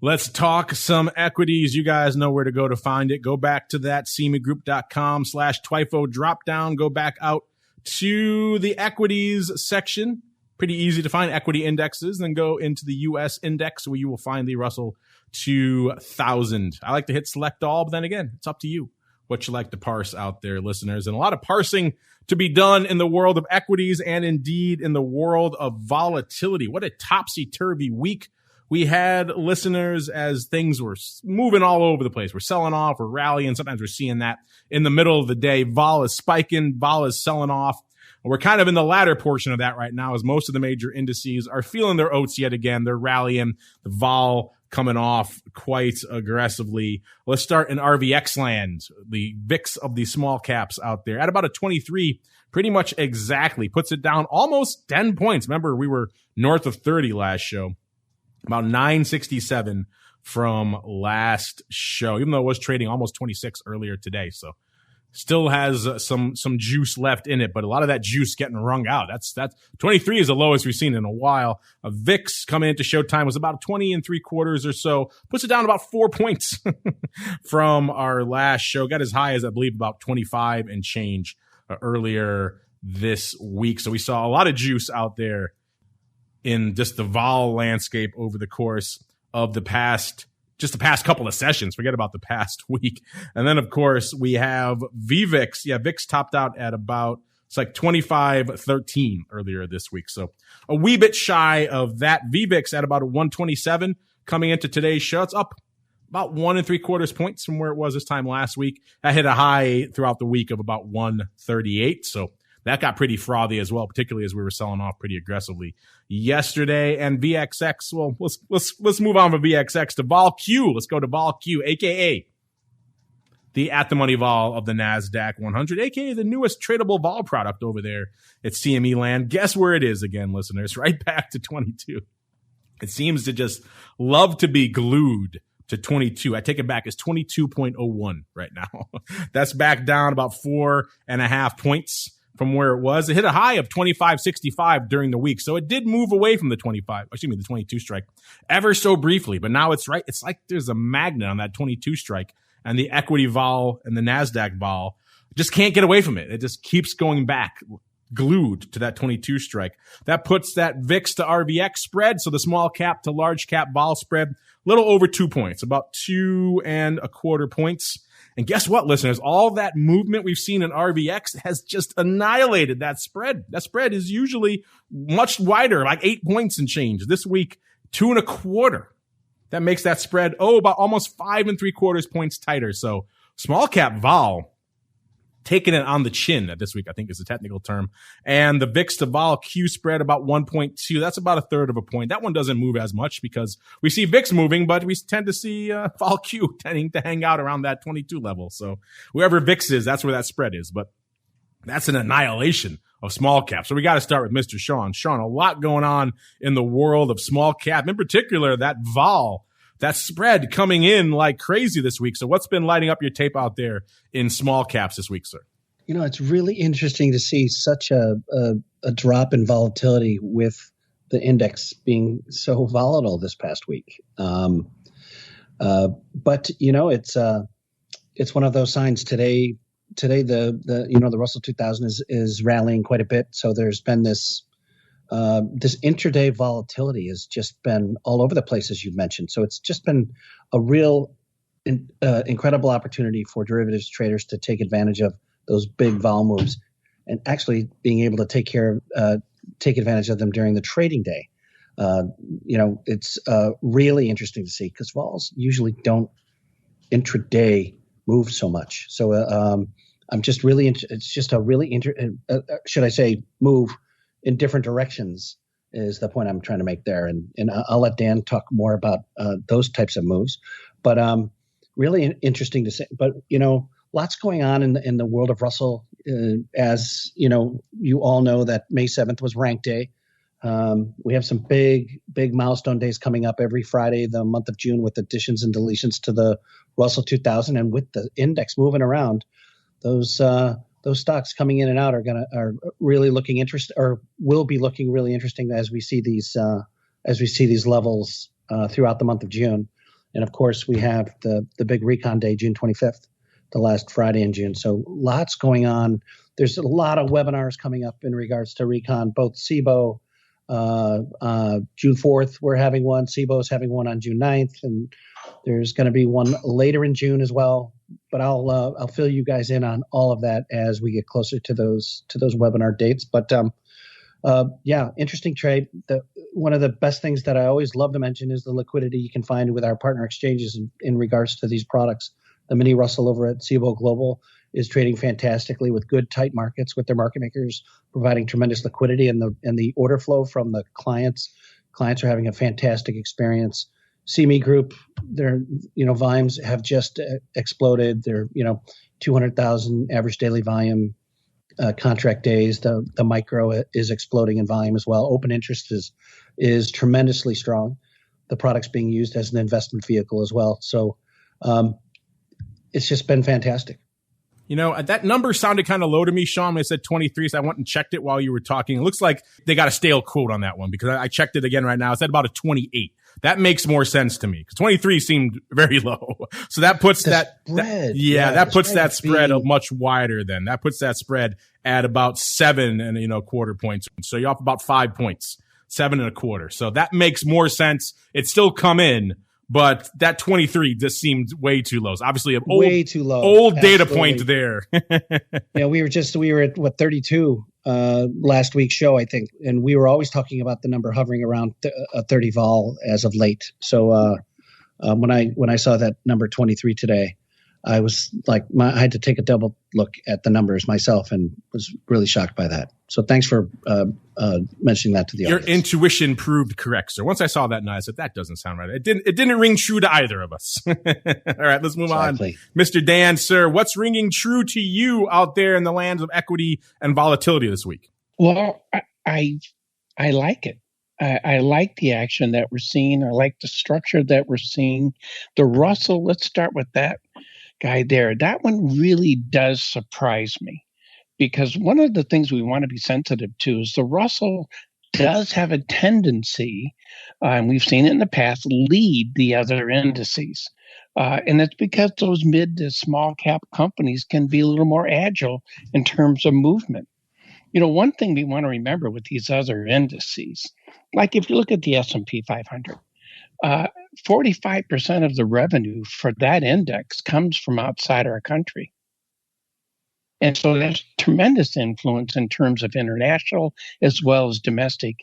Let's talk some equities. You guys know where to go to find it. Go back to that CMEgroup.com/TWIFO drop down. Go back out to the equities section. pretty easy to find equity indexes. Then go into the U.S. index where you will find the Russell 2000. I like to hit select all, but then again, it's up to you what you like to parse out there, listeners. And a lot of parsing to be done in the world of equities and indeed in the world of volatility. What a topsy-turvy week we had, listeners, as things were moving all over the place. We're selling off, we're rallying. Sometimes we're seeing that in the middle of the day. Vol is spiking, vol is selling off. We're kind of in the latter portion of that right now, as most of the major indices are feeling their oats yet again. They're rallying, the vol coming off quite aggressively. Let's start in RVX land, the VIX of the small caps out there at about a 23, pretty much exactly, puts it down almost 10 points. Remember, we were north of 30 last show, about 967 from last show, even though it was trading almost 26 earlier today. So still has some juice left in it, but a lot of that juice getting wrung out. That's 23 is the lowest we've seen in a while. A VIX coming into showtime was about 20 3/4 or so, puts it down about 4 points from our last show. Got as high as, I believe, about 25 and change earlier this week. So we saw a lot of juice out there in just the vol landscape over the course of the past couple of sessions. Forget about the past week. And then, of course, we have VVIX. Yeah, VIX topped out at about, it's like 25.13 earlier this week. So a wee bit shy of that. VVIX at about a 127 coming into today's show. It's up about 1 3/4 points from where it was this time last week. That hit a high throughout the week of about 138. So that got pretty frothy as well, particularly as we were selling off pretty aggressively yesterday. And VXX, well, let's move on from VXX to VolQ. Let's go to VolQ, aka the at the money vol of the NASDAQ 100, aka the newest tradable vol product over there at CME land. Guess where it is again, listeners? Right back to 22. It seems to just love to be glued to 22. I take it back. It's 22.01 right now. That's back down about 4.5 points from where it was. It hit a high of 25.65 during the week. So it did move away from the 22 strike ever so briefly, but now it's right. It's like there's a magnet on that 22 strike, and the equity vol and the NASDAQ vol just can't get away from it. It just keeps going back, glued to that 22 strike. That puts that VIX to RVX spread, so the small cap to large cap vol spread, a little over 2 points, about 2.25 points. And guess what, listeners? All that movement we've seen in RVX has just annihilated that spread. That spread is usually much wider, like 8 points and change. This week, 2.25. That makes that spread, about almost 5 3/4 points tighter. So small cap vol taking it on the chin this week, I think is the technical term. And the VIX to vol Q spread about 1.2. That's about 1/3 of a point. That one doesn't move as much because we see VIX moving, but we tend to see vol Q tending to hang out around that 22 level. So wherever VIX is, that's where that spread is. But that's an annihilation of small cap. So we got to start with Mr. Sean. Sean, a lot going on in the world of small cap, in particular that vol, that spread coming in like crazy this week. So what's been lighting up your tape out there in small caps this week, sir? You know, it's really interesting to see such a drop in volatility with the index being so volatile this past week. But you know, it's one of those signs today. Today, the Russell 2000 is rallying quite a bit. So there's been this intraday volatility has just been all over the place, as you've mentioned. So it's just been a real incredible opportunity for derivatives traders to take advantage of those big vol moves and actually being able to take advantage of them during the trading day. It's really interesting to see because vols usually don't intraday move so much. So I'm just really it's just a really should I say move in different directions is the point I'm trying to make there. And I'll let Dan talk more about those types of moves, but really interesting to say. But, you know, lots going on in the world of Russell. As, you know, you all know that May 7th was rank day. We have some big milestone days coming up every Friday, the month of June, with additions and deletions to the Russell 2000. And with the index moving around, those stocks coming in and out are really looking interesting, or will be looking really interesting as we see these levels throughout the month of June. And of course, we have the big recon day, June 25th, the last Friday in June. So lots going on. There's a lot of webinars coming up in regards to recon, both SIBO, June 4th, we're having one. SIBO's having one on June 9th, and there's going to be one later in June as well. But I'll fill you guys in on all of that as we get closer to those webinar dates. But interesting trade. One of the best things that I always love to mention is the liquidity you can find with our partner exchanges in regards to these products. The mini Russell over at SIBO Global is trading fantastically with good tight markets with their market makers providing tremendous liquidity, and the order flow from the clients. Clients are having a fantastic experience. CME Group, their volumes have just exploded. They're 200,000 average daily volume contract days. The micro is exploding in volume as well. Open interest is tremendously strong. The product's being used as an investment vehicle as well. So it's just been fantastic. That number sounded kind of low to me, Sean, when I said 23, so I went and checked it while you were talking. It looks like they got a stale quote on that one because I checked it again right now. It's at about a 28. That makes more sense to me because 23 seemed very low. So that puts that spread much wider then. That puts that spread at about 7.25 points. So you're off about 5 points, 7.25. So that makes more sense. It's still come in, but that 23 just seemed way too low. So obviously, way too low. Old data point there. Yeah, we were at 32 last week's show, I think, and we were always talking about the number hovering around a 30 vol as of late. So when I saw that number 23 today, I was like, I had to take a double look at the numbers myself and was really shocked by that. So thanks for mentioning that to the audience. Your intuition proved correct, sir. Once I saw that, and I said, that doesn't sound right. It didn't ring true to either of us. All right, let's move on. Mr. Dan, sir, what's ringing true to you out there in the lands of equity and volatility this week? Well, I like it. I like the action that we're seeing. I like the structure that we're seeing. The Russell, let's start with that guy there. That one really does surprise me because one of the things we want to be sensitive to is the Russell does have a tendency, and we've seen it in the past, lead the other indices. And it's because those mid to small cap companies can be a little more agile in terms of movement. One thing we want to remember with these other indices, like if you look at the S&P 500, 45% of the revenue for that index comes from outside our country. And so there's tremendous influence in terms of international as well as domestic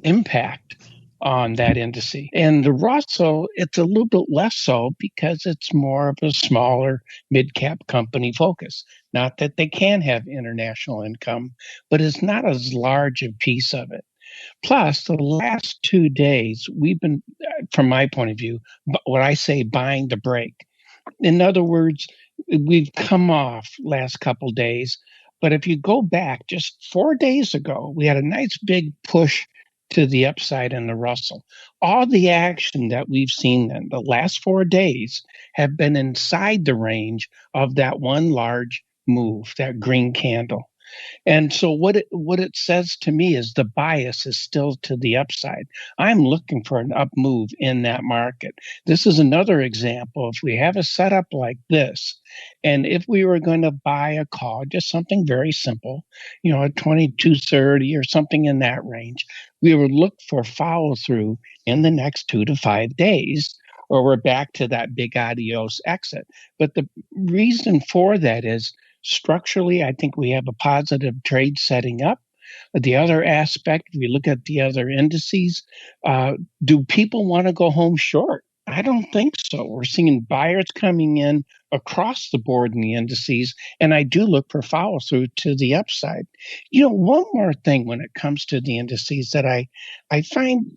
impact on that indice. And the Russell, it's a little bit less so because it's more of a smaller mid-cap company focus. Not that they can have international income, but it's not as large a piece of it. Plus, the last 2 days, we've been, from my point of view, what I say buying the break. In other words, we've come off last couple days. But if you go back just 4 days ago, we had a nice big push to the upside in the Russell. All the action that we've seen in the last 4 days have been inside the range of that one large move, that green candle. And so what it says to me is the bias is still to the upside. I'm looking for an up move in that market. This is another example. If we have a setup like this, and if we were going to buy a call, just something very simple, at 22.30 or something in that range, we would look for follow through in the next 2 to 5 days, or we're back to that big adios exit. But the reason for that is structurally, I think we have a positive trade setting up. The other aspect, we look at the other indices, do people want to go home short? I don't think so. We're seeing buyers coming in across the board in the indices, and I do look for follow through to the upside. One more thing when it comes to the indices that I find,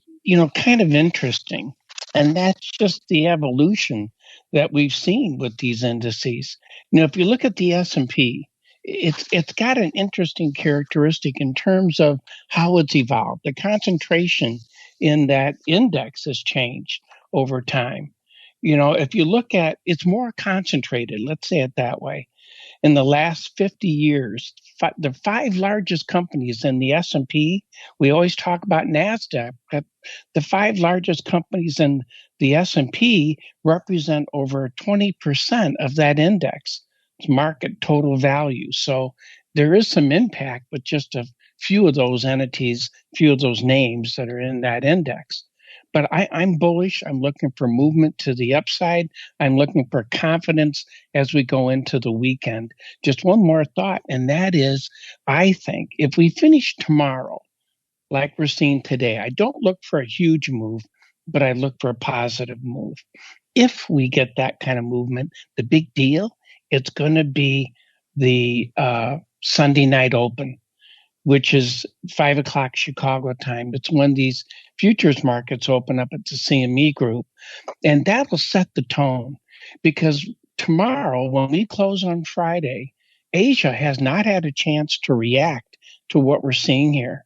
kind of interesting, and that's just the evolution that we've seen with these indices. If you look at the S&P, it's got an interesting characteristic in terms of how it's evolved. The concentration in that index has changed over time. If you look at, it's more concentrated, let's say it that way. In the last 50 years, the 5 largest companies in the S&P, we always talk about NASDAQ, but the 5 largest companies in the S&P represent over 20% of that index. It's market total value. So there is some impact with just a few of those entities, few of those names that are in that index. But I'm bullish. I'm looking for movement to the upside. I'm looking for confidence as we go into the weekend. Just one more thought, and that is, I think if we finish tomorrow like we're seeing today, I don't look for a huge move, but I look for a positive move. If we get that kind of movement, the big deal, it's going to be the Sunday night open, which is 5 o'clock Chicago time. It's when these futures markets open up at the CME group. And that will set the tone, because tomorrow, when we close on Friday, Asia has not had a chance to react to what we're seeing here.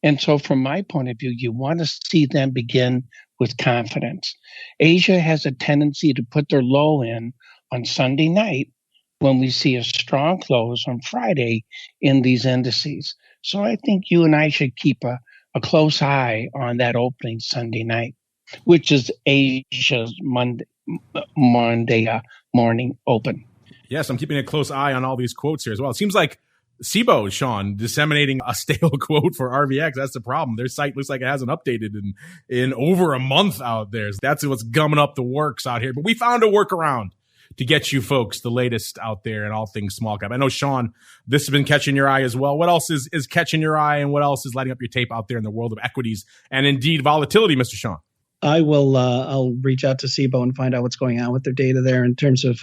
And so from my point of view, you want to see them begin with confidence. Asia has a tendency to put their low in on Sunday night when we see a strong close on Friday in these indices. So I think you and I should keep a close eye on that opening Sunday night, which is Asia's Monday morning open. Yes, I'm keeping a close eye on all these quotes here as well. It seems like SIBO, Sean, disseminating a stale quote for RVX. That's the problem. Their site looks like it hasn't updated in over a month out there. That's what's gumming up the works out here. But we found a workaround to get you folks the latest out there in all things small cap. I know, Sean, this has been catching your eye as well. What else is catching your eye, and what else is lighting up your tape out there in the world of equities and indeed volatility, Mr. Sean? I will. I'll reach out to SIBO and find out what's going on with their data there in terms of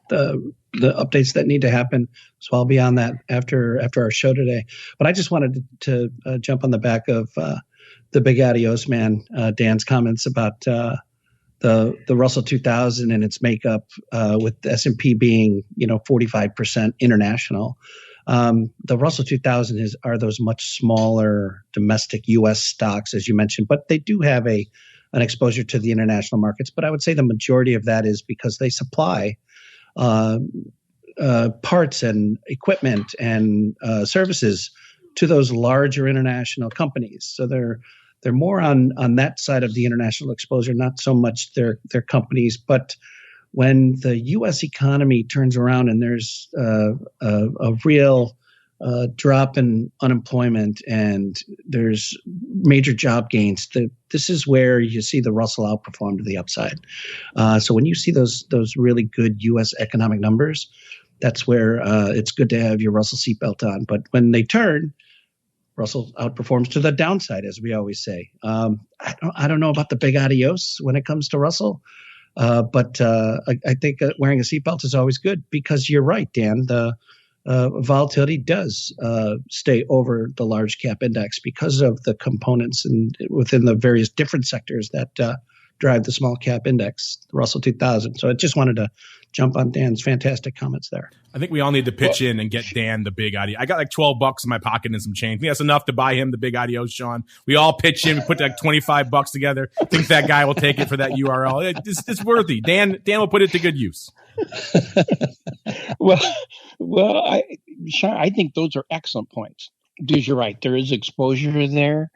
the updates that need to happen. So I'll be on that after our show today. But I just wanted to jump on the back of the Big Adios man, Dan's comments about the Russell 2000 and its makeup, with the S&P being 45% international. The Russell 2000 are those much smaller domestic U.S. stocks, as you mentioned, but they do have an exposure to the international markets. But I would say the majority of that is because they supply parts and equipment and services to those larger international companies. So they're more on that side of the international exposure, not so much their companies. But when the U.S. economy turns around and there's a real drop in unemployment and there's major job gains, this is where you see the Russell outperform to the upside. So when you see those really good U.S. economic numbers, that's where it's good to have your Russell seatbelt on. But when they turn, Russell outperforms to the downside, as we always say. I don't know about the Big Adios when it comes to Russell, but I think wearing a seatbelt is always good, because you're right, Dan. The volatility does stay over the large cap index because of the components and within the various different sectors that drive the small cap index, the Russell 2000. So I just wanted to jump on Dan's fantastic comments there. I think we all need to pitch in and get Dan the Big Adios. I got like $12 in my pocket and some change. I think that's enough to buy him the Big Adios, Sean. We all pitch in, we put like $25 together. I think that guy will take it for that URL. It's worthy. Dan will put it to good use. Well, Sean, I think those are excellent points. Because you're right, there is exposure there.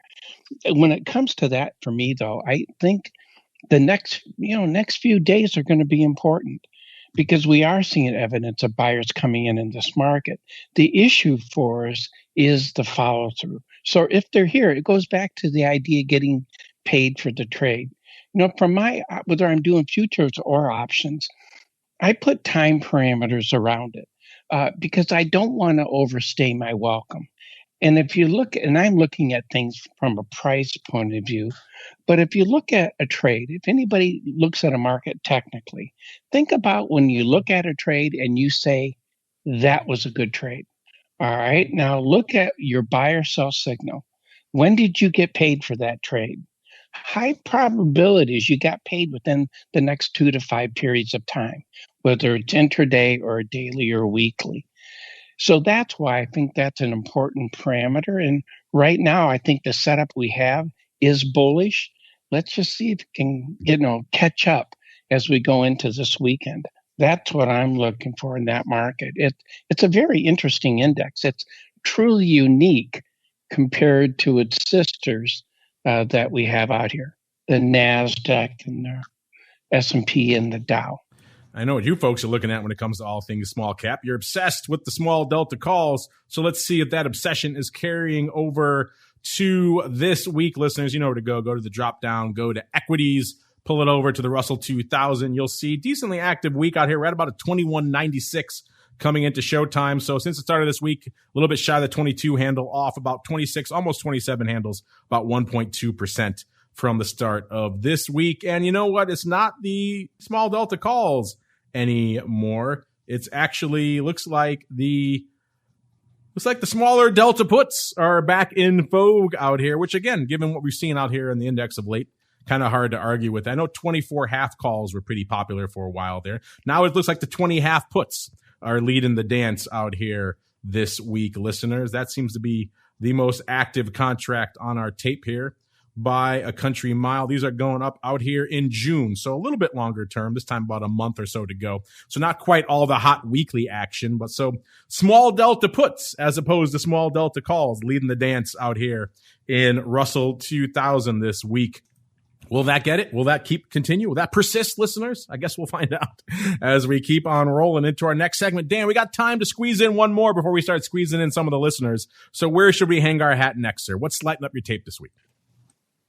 When it comes to that, for me though, I think the next few days are going to be important, because we are seeing evidence of buyers coming in this market. The issue for us is the follow through. So if they're here, it goes back to the idea of getting paid for the trade. From whether I'm doing futures or options, I put time parameters around it because I don't want to overstay my welcome. And if you look, and I'm looking at things from a price point of view, but if you look at a trade, if anybody looks at a market technically, think about when you look at a trade and you say, that was a good trade. All right. Now look at your buy or sell signal. When did you get paid for that trade? High probabilities you got paid within the next 2 to 5 periods of time, whether it's intraday or daily or weekly. So that's why I think that's an important parameter. And right now, I think the setup we have is bullish. Let's just see if it can, catch up as we go into this weekend. That's what I'm looking for in that market. It's a very interesting index. It's truly unique compared to its sisters that we have out here, the NASDAQ and the S&P and the Dow. I know what you folks are looking at when it comes to all things small cap. You're obsessed with the small delta calls. So let's see if that obsession is carrying over to this week, listeners. You know where to go. Go to the drop down, go to equities, pull it over to the Russell 2000. You'll see decently active week out here. We're at about a 2196 coming into showtime. So since the start of this week, a little bit shy of the 22 handle, off about 26, almost 27 handles, about 1.2% from the start of this week. And you know what? It's not the small delta calls anymore. It's actually looks like the smaller delta puts are back in vogue out here, which again, given what we've seen out here in the index of late, kind of hard to argue with. I know 24 half calls were pretty popular for a while there. Now it looks like the 20 half puts are leading the dance out here this week, listeners. That seems to be the most active contract on our tape here by a country mile. These are going up out here in June, so a little bit longer term, this time about a month or so to go. So not quite all the hot weekly action, but so small delta puts as opposed to small delta calls leading the dance out here in Russell 2000 this week. Will that get it? Will that continue? Will that persist, listeners? I guess we'll find out as we keep on rolling into our next segment. Dan, we got time to squeeze in one more before we start squeezing in some of the listeners. So where should we hang our hat next, sir? What's lighting up your tape this week?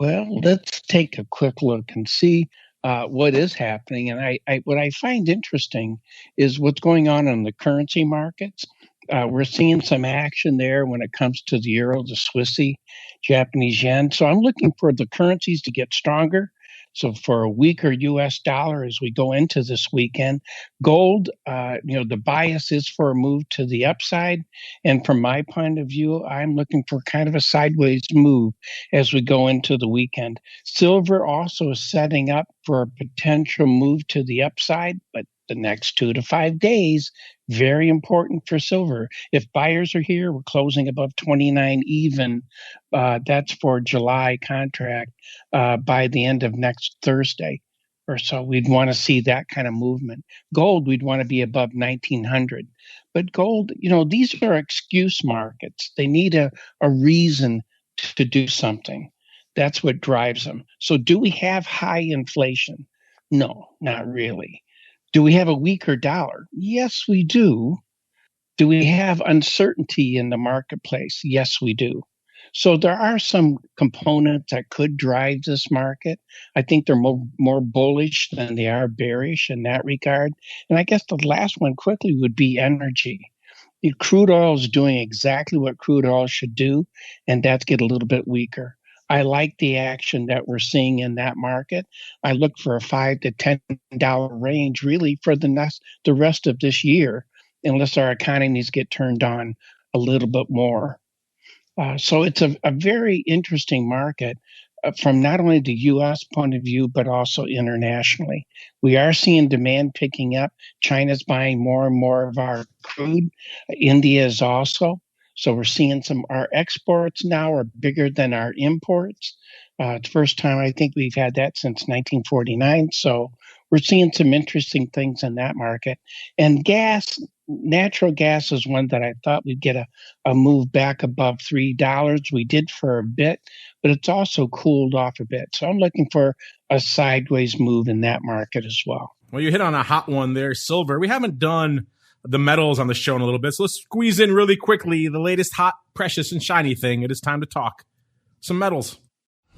Well, let's take a quick look and see what is happening. And what I find interesting is what's going on in the currency markets. We're seeing some action there when it comes to the euro, the Swissy, Japanese yen. So I'm looking for the currencies to get stronger. So for a weaker U.S. dollar as we go into this weekend, gold, the bias is for a move to the upside. And from my point of view, I'm looking for kind of a sideways move as we go into the weekend. Silver also is setting up for a potential move to the upside, but the next 2 to 5 days, very important for silver. If buyers are here, we're closing above 29 even. That's for July contract by the end of next Thursday or so. We'd want to see that kind of movement. Gold, we'd want to be above 1900. But gold, these are excuse markets. They need a reason to do something. That's what drives them. So do we have high inflation? No, not really. Do we have a weaker dollar? Yes, we do. Do we have uncertainty in the marketplace? Yes, we do. So there are some components that could drive this market. I think they're more bullish than they are bearish in that regard. And I guess the last one quickly would be energy. The crude oil is doing exactly what crude oil should do, and that's get a little bit weaker. I like the action that we're seeing in that market. I look for a $5 to $10 range really for the rest of this year, unless our economies get turned on a little bit more. So it's a very interesting market from not only the U.S. point of view, but also internationally. We are seeing demand picking up. China's buying more and more of our crude. India is also. So we're seeing our exports now are bigger than our imports. It's the first time I think we've had that since 1949. So we're seeing some interesting things in that market. And gas, natural gas is one that I thought we'd get a move back above $3. We did for a bit, but it's also cooled off a bit. So I'm looking for a sideways move in that market as well. Well, you hit on a hot one there, silver. We haven't done the metals on the show in a little bit, so let's squeeze in really quickly the latest hot, precious, and shiny thing. It is time to talk some metals.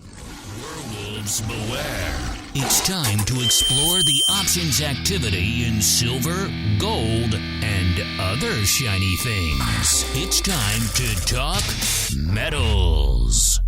Werewolves beware. It's time to explore the options activity in silver, gold, and other shiny things. It's time to talk metals.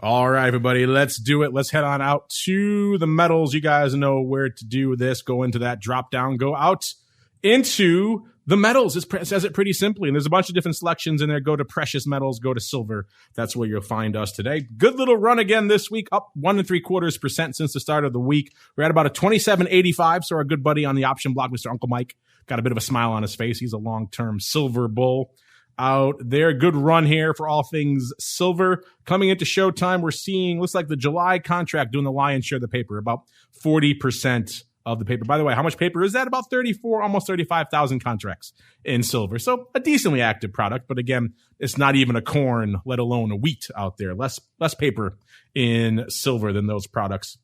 All right, everybody, let's do it. Let's head on out to the metals. You guys know where to do this. Go into that drop down, go out into the metals. It says it pretty simply, and there's a bunch of different selections in there. Go to precious metals, go to silver. That's where you'll find us today. Good little run again this week, up 1 3/4% since the start of the week. We're at about a 27.85. So our good buddy on the option block, Mr. Uncle Mike, got a bit of a smile on his face. He's a long-term silver bull out there. Good run here for all things silver. Coming into showtime, we're seeing, looks like the July contract doing the lion's share of the paper, about 40% of the paper. By the way, how much paper is that? About 34, almost 35,000 contracts in silver. So a decently active product, but again, it's not even a corn, let alone a wheat out there. Less paper in silver than those products.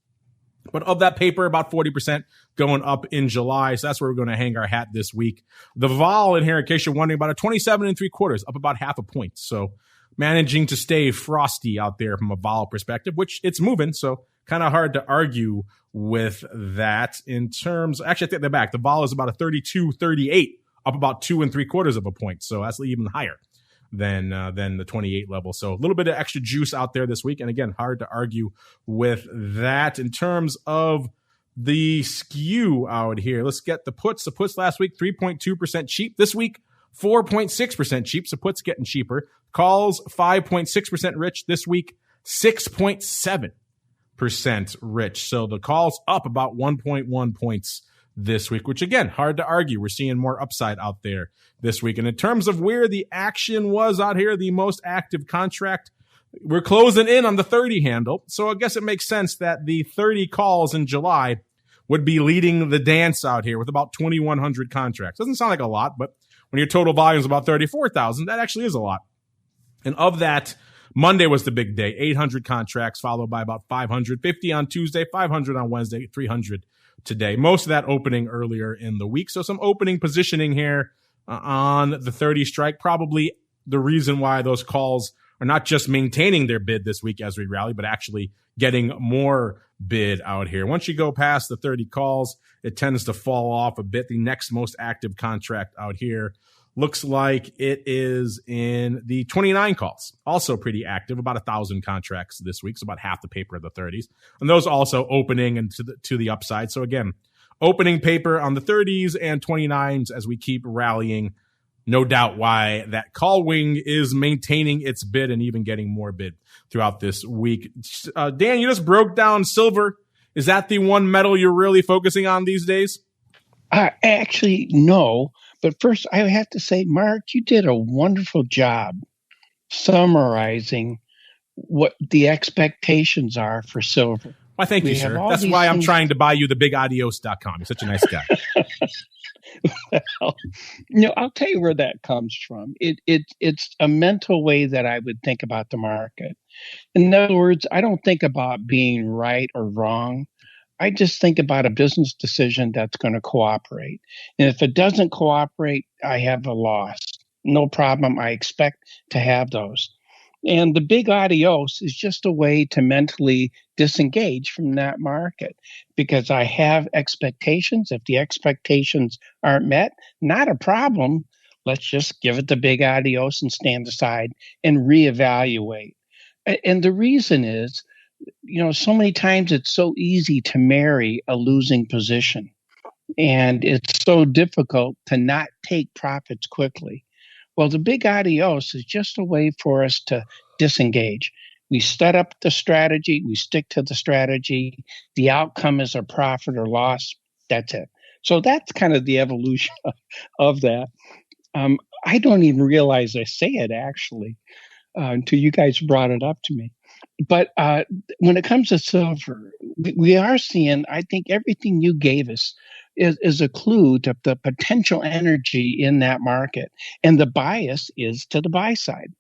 But of that paper, about 40% going up in July. So that's where we're going to hang our hat this week. The vol in here, in case you're wondering, about a 27.75, up about half a point. So managing to stay frosty out there from a vol perspective, which it's moving. So kind of hard to argue with that in terms. Actually, I take that back. The vol is about a 32.38, up about 2.75 of a point. So that's even higher than the 28 level. So a little bit of extra juice out there this week. And again, hard to argue with that. In terms of the skew out here, let's get the puts. The puts last week, 3.2% cheap. This week, 4.6% cheap. So puts getting cheaper. Calls, 5.6% rich. This week, 6.7% rich. So the calls up about 1.1 points this week, which again, hard to argue. We're seeing more upside out there this week. And in terms of where the action was out here, the most active contract, we're closing in on the 30 handle. So I guess it makes sense that the 30 calls in July would be leading the dance out here with about 2,100 contracts. Doesn't sound like a lot, but when your total volume is about 34,000, that actually is a lot. And of that, Monday was the big day, 800 contracts, followed by about 550 on Tuesday, 500 on Wednesday, 300 today. Most of that opening earlier in the week. So some opening positioning here on the 30 strike. Probably the reason why those calls are not just maintaining their bid this week as we rally, but actually getting more bid out here. Once you go past the 30 calls, it tends to fall off a bit. The next most active contract out here looks like it is in the 29 calls. Also pretty active, about 1,000 contracts this week. So about half the paper of the 30s. And those also opening and to the upside. So again, opening paper on the 30s and 29s as we keep rallying. No doubt why that call wing is maintaining its bid and even getting more bid throughout this week. Dan, you just broke down silver. Is that the one metal you're really focusing on these days? Actually, no. But first, I have to say, Mark, you did a wonderful job summarizing what the expectations are for silver. Why, thank you, sir. That's why I'm trying to buy you the bigadios.com. You're such a nice guy. Well, I'll tell you where that comes from. It's a mental way that I would think about the market. In other words, I don't think about being right or wrong. I just think about a business decision that's going to cooperate. And if it doesn't cooperate, I have a loss. No problem. I expect to have those. And the big adios is just a way to mentally disengage from that market because I have expectations. If the expectations aren't met, not a problem. Let's just give it the big adios and stand aside and reevaluate. And the reason is, so many times it's so easy to marry a losing position. And it's so difficult to not take profits quickly. Well, the big adios is just a way for us to disengage. We set up the strategy. We stick to the strategy. The outcome is a profit or loss. That's it. So that's kind of the evolution of that. I don't even realize I say it, actually, until you guys brought it up to me. But when it comes to silver, we are seeing, I think everything you gave us is a clue to the potential energy in that market. And the bias is to the buy side.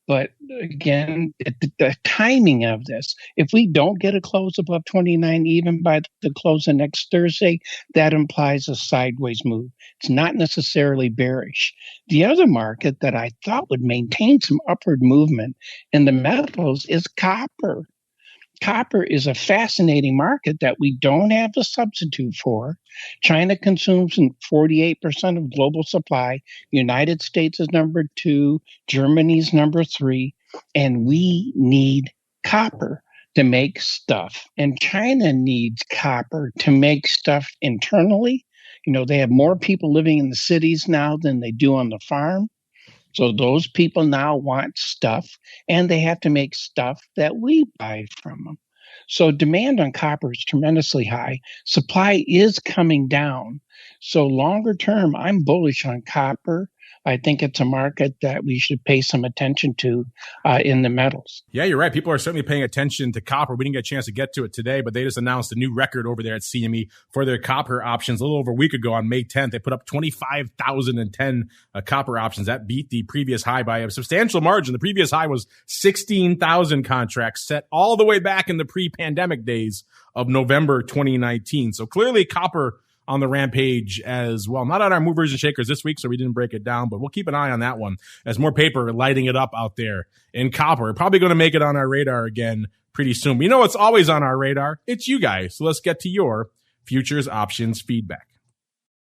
But again, the timing of this, if we don't get a close above 29, even by the close of next Thursday, that implies a sideways move. It's not necessarily bearish. The other market that I thought would maintain some upward movement in the metals is copper. Copper is a fascinating market that we don't have a substitute for. China consumes 48% of global supply. United States is number 2. Germany's number 3. And we need copper to make stuff. And China needs copper to make stuff internally. They have more people living in the cities now than they do on the farm. So those people now want stuff, and they have to make stuff that we buy from them. So demand on copper is tremendously high. Supply is coming down. So longer term, I'm bullish on copper. I think it's a market that we should pay some attention to in the metals. Yeah, you're right. People are certainly paying attention to copper. We didn't get a chance to get to it today, but they just announced a new record over there at CME for their copper options a little over a week ago on May 10th. They put up 25,010 copper options. That beat the previous high by a substantial margin. The previous high was 16,000 contracts set all the way back in the pre-pandemic days of November 2019. So clearly copper on the rampage as well. Not on our movers and shakers this week, so we didn't break it down, but we'll keep an eye on that one as more paper lighting it up out there in copper. Probably going to make it on our radar again pretty soon. But you know what's always on our radar? It's you guys. So let's get to your futures options feedback.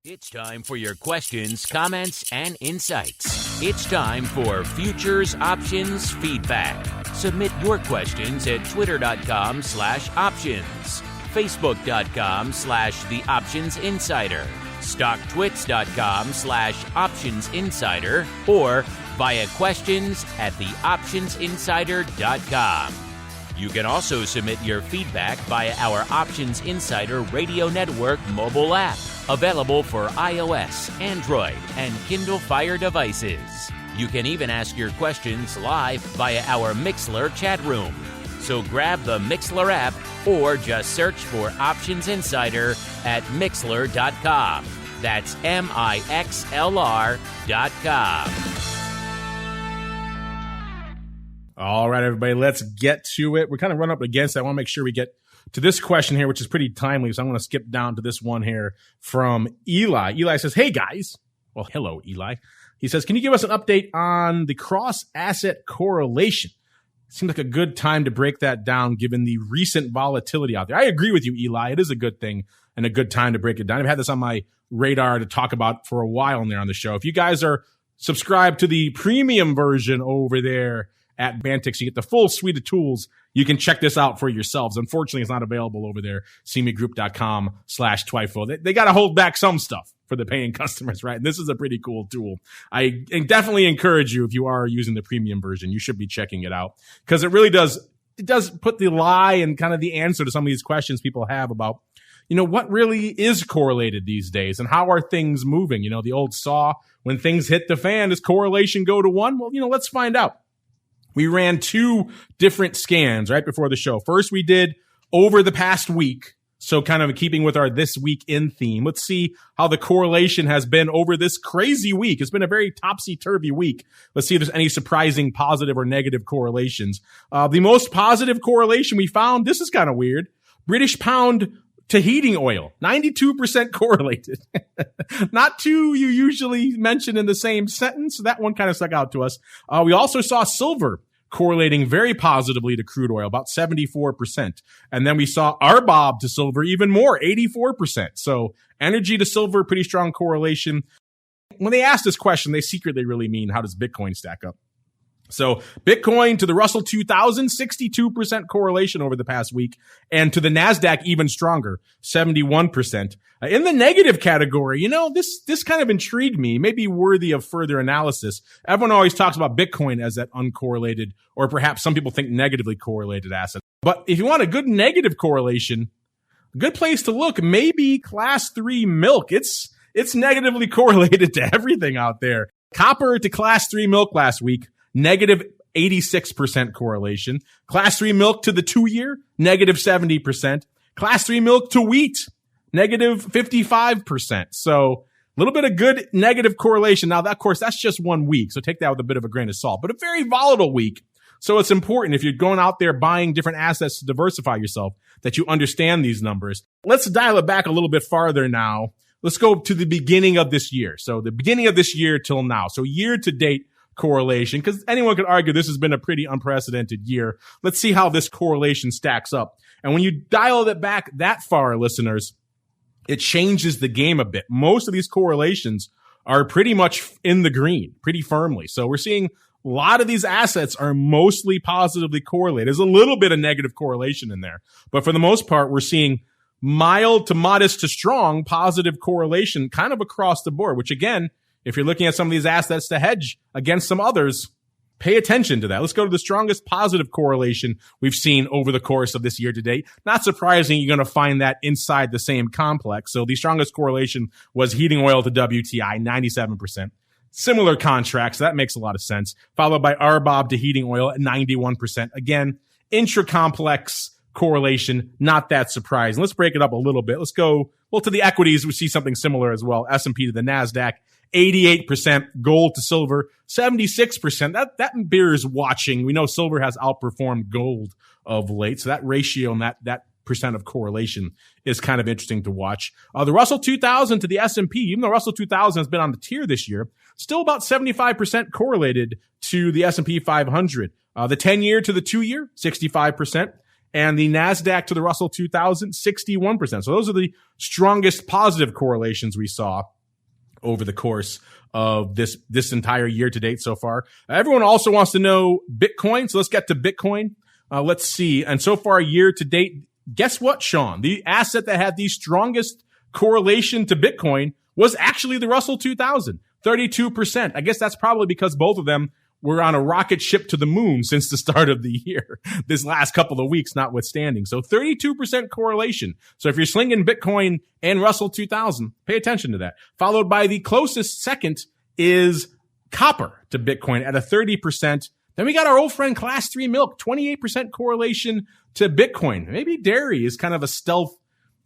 It's time for your questions, comments, and insights. It's time for Futures Options Feedback. Submit your questions at twitter.com/options. Facebook.com/The Options Insider, StockTwits.com/Options Insider, or via questions at theoptionsinsider.com. You can also submit your feedback via our Options Insider Radio Network mobile app, available for iOS, Android, and Kindle Fire devices. You can even ask your questions live via our Mixlr chat room. So grab the Mixlr app or just search for Options Insider at Mixlr.com. That's Mixlr.com. All right, everybody, let's get to it. We're kind of run up against it. I want to make sure we get to this question here, which is pretty timely. So I'm going to skip down to this one here from Eli. Eli says, hey, guys. Well, hello, Eli. He says, can you give us an update on the cross-asset correlation? Seems like a good time to break that down given the recent volatility out there. I agree with you, Eli. It is a good thing and a good time to break it down. I've had this on my radar to talk about for a while there on the show. If you guys are subscribed to the premium version over there at Bantix, you get the full suite of tools. You can check this out for yourselves. Unfortunately, it's not available over there, cmegroup.com/TWIFO. They got to hold back some stuff for the paying customers, right? And this is a pretty cool tool. I definitely encourage you, if you are using the premium version, you should be checking it out because it really does put the lie and kind of the answer to some of these questions people have about, what really is correlated these days and how are things moving? The old saw, when things hit the fan, does correlation go to 1? Well, let's find out. We ran 2 different scans right before the show. First, we did over the past week. So kind of keeping with our This Week In theme, let's see how the correlation has been over this crazy week. It's been a very topsy-turvy week. Let's see if there's any surprising positive or negative correlations. The most positive correlation we found, this is kind of weird, British pound to heating oil, 92% correlated. Not two you usually mention in the same sentence. So that one kind of stuck out to us. We also saw silver correlating very positively to crude oil, about 74%. And then we saw RBOB to silver even more, 84%. So energy to silver, pretty strong correlation. When they ask this question, they secretly really mean, how does Bitcoin stack up? So Bitcoin to the Russell 2000, 62% correlation over the past week, and to the NASDAQ even stronger, 71%. In the negative category, this kind of intrigued me, maybe worthy of further analysis. Everyone always talks about Bitcoin as that uncorrelated, or perhaps some people think negatively correlated asset. But if you want a good negative correlation, a good place to look, maybe class 3 milk. It's negatively correlated to everything out there. Copper to class 3 milk last week, negative 86% correlation. Class 3 milk to the 2-year, negative 70%. Class 3 milk to wheat, negative 55%. So a little bit of good negative correlation. Now, of course, that's just 1 week. So take that with a bit of a grain of salt, but a very volatile week. So it's important if you're going out there buying different assets to diversify yourself that you understand these numbers. Let's dial it back a little bit farther now. Let's go to the beginning of this year. So the beginning of this year till now. So year to date correlation, because anyone could argue this has been a pretty unprecedented year. Let's see how this correlation stacks up. And when you dial it back that far, listeners, it changes the game a bit. Most of these correlations are pretty much in the green, pretty firmly. So we're seeing a lot of these assets are mostly positively correlated. There's a little bit of negative correlation in there, but for the most part, we're seeing mild to modest to strong positive correlation kind of across the board, which again, if you're looking at some of these assets to hedge against some others, pay attention to that. Let's go to the strongest positive correlation we've seen over the course of this year to date. Not surprising, you're going to find that inside the same complex. So the strongest correlation was heating oil to WTI, 97%. similar contracts. So that makes a lot of sense. Followed by RBOB to heating oil at 91%. Again, intra-complex correlation, not that surprising. Let's break it up a little bit. Let's go, to the equities. We see something similar as well. S&P to the NASDAQ, 88%. Gold to silver, 76%. That bears watching. We know silver has outperformed gold of late. So that ratio and that percent of correlation is kind of interesting to watch. The Russell 2000 to the S&P, even though Russell 2000 has been on the tier this year, still about 75% correlated to the S&P 500. The 10-year to the 2-year, 65%. And the NASDAQ to the Russell 2000, 61%. So those are the strongest positive correlations we saw over the course of this entire year to date so far. Everyone also wants to know Bitcoin. So let's get to Bitcoin. Let's see. And so far year to date, guess what, Sean? The asset that had the strongest correlation to Bitcoin was actually the Russell 2000, 32%. I guess that's probably because both of them were on a rocket ship to the moon since the start of the year, this last couple of weeks notwithstanding. So 32% correlation. So if you're slinging Bitcoin and Russell 2000, pay attention to that. Followed by the closest second is copper to Bitcoin at a 30%. Then we got our old friend Class 3 milk, 28% correlation to Bitcoin. Maybe dairy is kind of a stealth,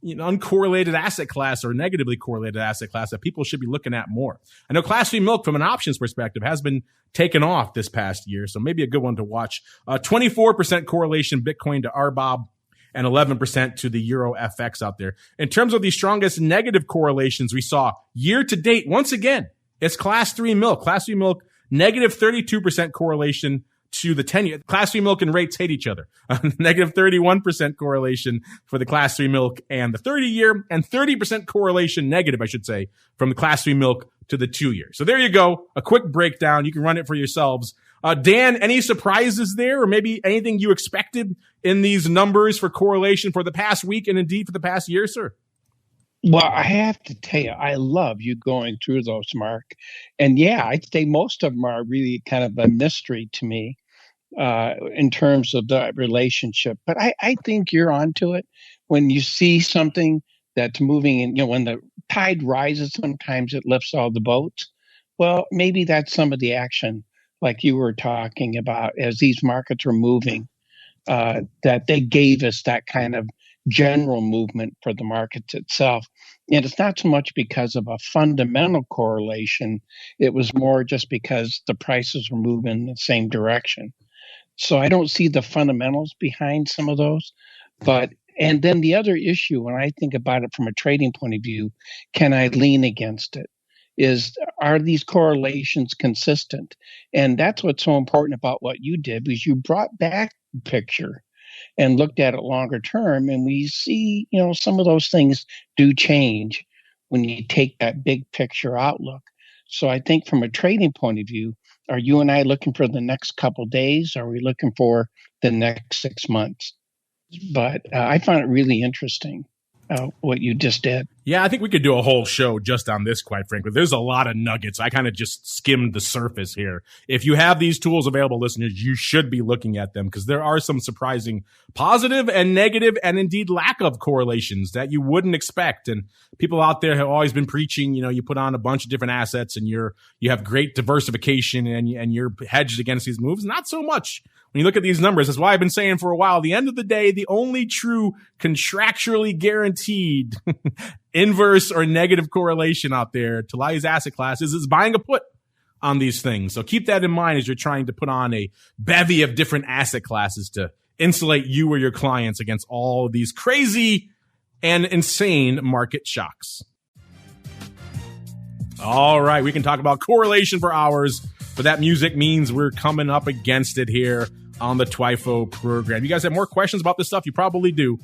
uncorrelated asset class or negatively correlated asset class that people should be looking at more. I know Class 3 milk from an options perspective has been taken off this past year, so maybe a good one to watch. 24% correlation Bitcoin to RBOB and 11% to the Euro FX out there. In terms of the strongest negative correlations we saw year to date, once again, it's Class 3 milk. Class 3 milk, negative 32% correlation to the 10-year. Class 3 milk and rates hate each other. Negative 31% correlation for the Class 3 milk and the 30-year, and 30% correlation negative, I should say, from the Class 3 milk to the 2-year. So there you go. A quick breakdown. You can run it for yourselves. Dan, any surprises there, or maybe anything you expected in these numbers for correlation for the past week and indeed for the past year, sir? Well, I have to tell you, I love you going through those, Mark. And yeah, I'd say most of them are really kind of a mystery to me in terms of the relationship. But I think you're onto it when you see something that's moving in, when the tide rises, sometimes it lifts all the boats. Well, maybe that's some of the action like you were talking about as these markets are moving, that they gave us that kind of general movement for the markets itself. And it's not so much because of a fundamental correlation. It was more just because the prices were moving in the same direction. So I don't see the fundamentals behind some of those. And then the other issue, when I think about it from a trading point of view, can I lean against it? Are these correlations consistent? And that's what's so important about what you did, because you brought back the picture and looked at it longer term. And we see, some of those things do change when you take that big picture outlook. So I think from a trading point of view, are you and I looking for the next couple of days? Are we looking for the next 6 months? But I found it really interesting what you just did. Yeah, I think we could do a whole show just on this, quite frankly. There's a lot of nuggets. I kind of just skimmed the surface here. If you have these tools available, listeners, you should be looking at them because there are some surprising positive and negative and indeed lack of correlations that you wouldn't expect. And people out there have always been preaching, you put on a bunch of different assets and you have great diversification and you're hedged against these moves. Not so much. When you look at these numbers, that's why I've been saying for a while, at the end of the day, the only true contractually guaranteed inverse or negative correlation out there to a lot of these asset classes is buying a put on these things. So keep that in mind as you're trying to put on a bevy of different asset classes to insulate you or your clients against all of these crazy and insane market shocks. All right, we can talk about correlation for hours, but that music means we're coming up against it here on the TWIFO program. You guys have more questions about this stuff? You probably do.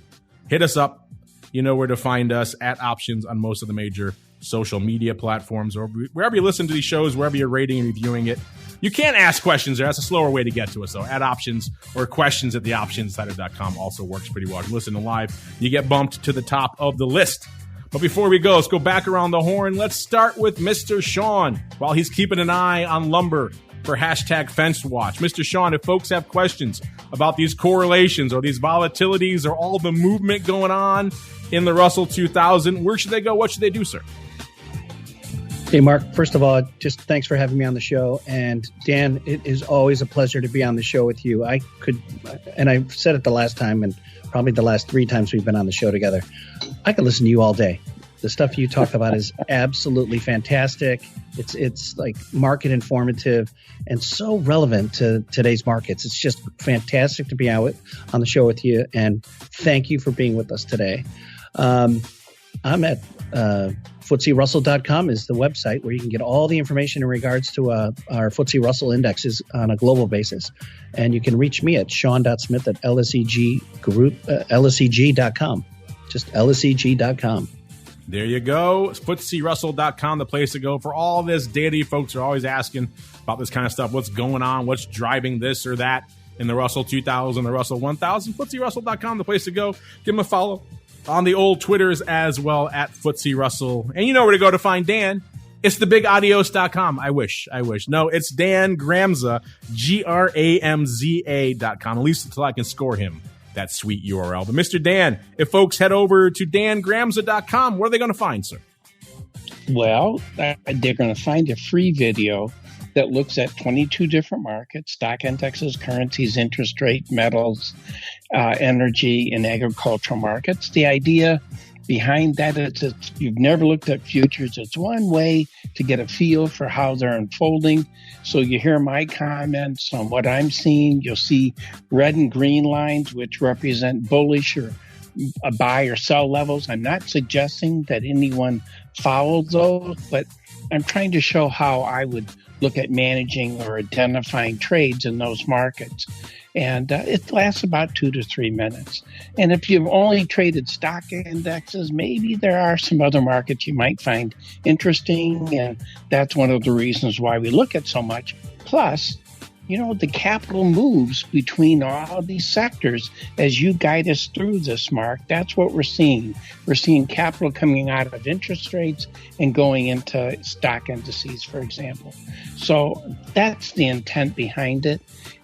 Hit us up. You know where to find us at Options on most of the major social media platforms or wherever you listen to these shows, wherever you're rating and reviewing it. You can't ask questions there. That's a slower way to get to us, though. At Options or questions at theoptionsinsider.com also works pretty well. If you listen to live, you get bumped to the top of the list. But before we go, let's go back around the horn. Let's start with Mr. Sean while he's keeping an eye on lumber for #FenceWatch. Mr. Sean, if folks have questions about these correlations or these volatilities or all the movement going on in the Russell 2000, where should they go? What should they do, sir? Hey, Mark, first of all, just thanks for having me on the show. And Dan, it is always a pleasure to be on the show with you. And I said it the last time and probably the last 3 times we've been on the show together, I could listen to you all day. The stuff you talk about is absolutely fantastic. It's like market informative and so relevant to today's markets. It's just fantastic to be on the show with you. And thank you for being with us today. I'm at FTSERussell.com is the website where you can get all the information in regards to our FTSE Russell indexes on a global basis. And you can reach me at Sean.Smith at LSEG.com. Just LSEG.com. There you go. FTSERussell.com, the place to go for all this data. You folks are always asking about this kind of stuff. What's going on? What's driving this or that in the Russell 2000, the Russell 1000? FTSERussell.com, the place to go. Give them a follow on the old Twitters as well at FTSE Russell. And you know where to go to find Dan. It's the BigAdios.com. I wish. No, it's Dan Gramza, GRAMZA.com. At least until I can score him that sweet URL. But Mr. Dan, if folks head over to dangramza.com, what are they going to find, sir? Well, they're going to find a free video that looks at 22 different markets, stock indexes, currencies, interest rate, metals, energy, and agricultural markets. The idea behind that is if you've never looked at futures, it's one way to get a feel for how they're unfolding. So you hear my comments on what I'm seeing. You'll see red and green lines, which represent bullish or buy or sell levels. I'm not suggesting that anyone follows those, but I'm trying to show how I would look at managing or identifying trades in those markets. And it lasts about 2 to 3 minutes. And if you've only traded stock indexes, maybe there are some other markets you might find interesting. And that's one of the reasons why we look at so much. Plus, you know, the capital moves between all these sectors as you guide us through this, Mark. That's what we're seeing. We're seeing capital coming out of interest rates and going into stock indices, for example. So that's the intent behind it.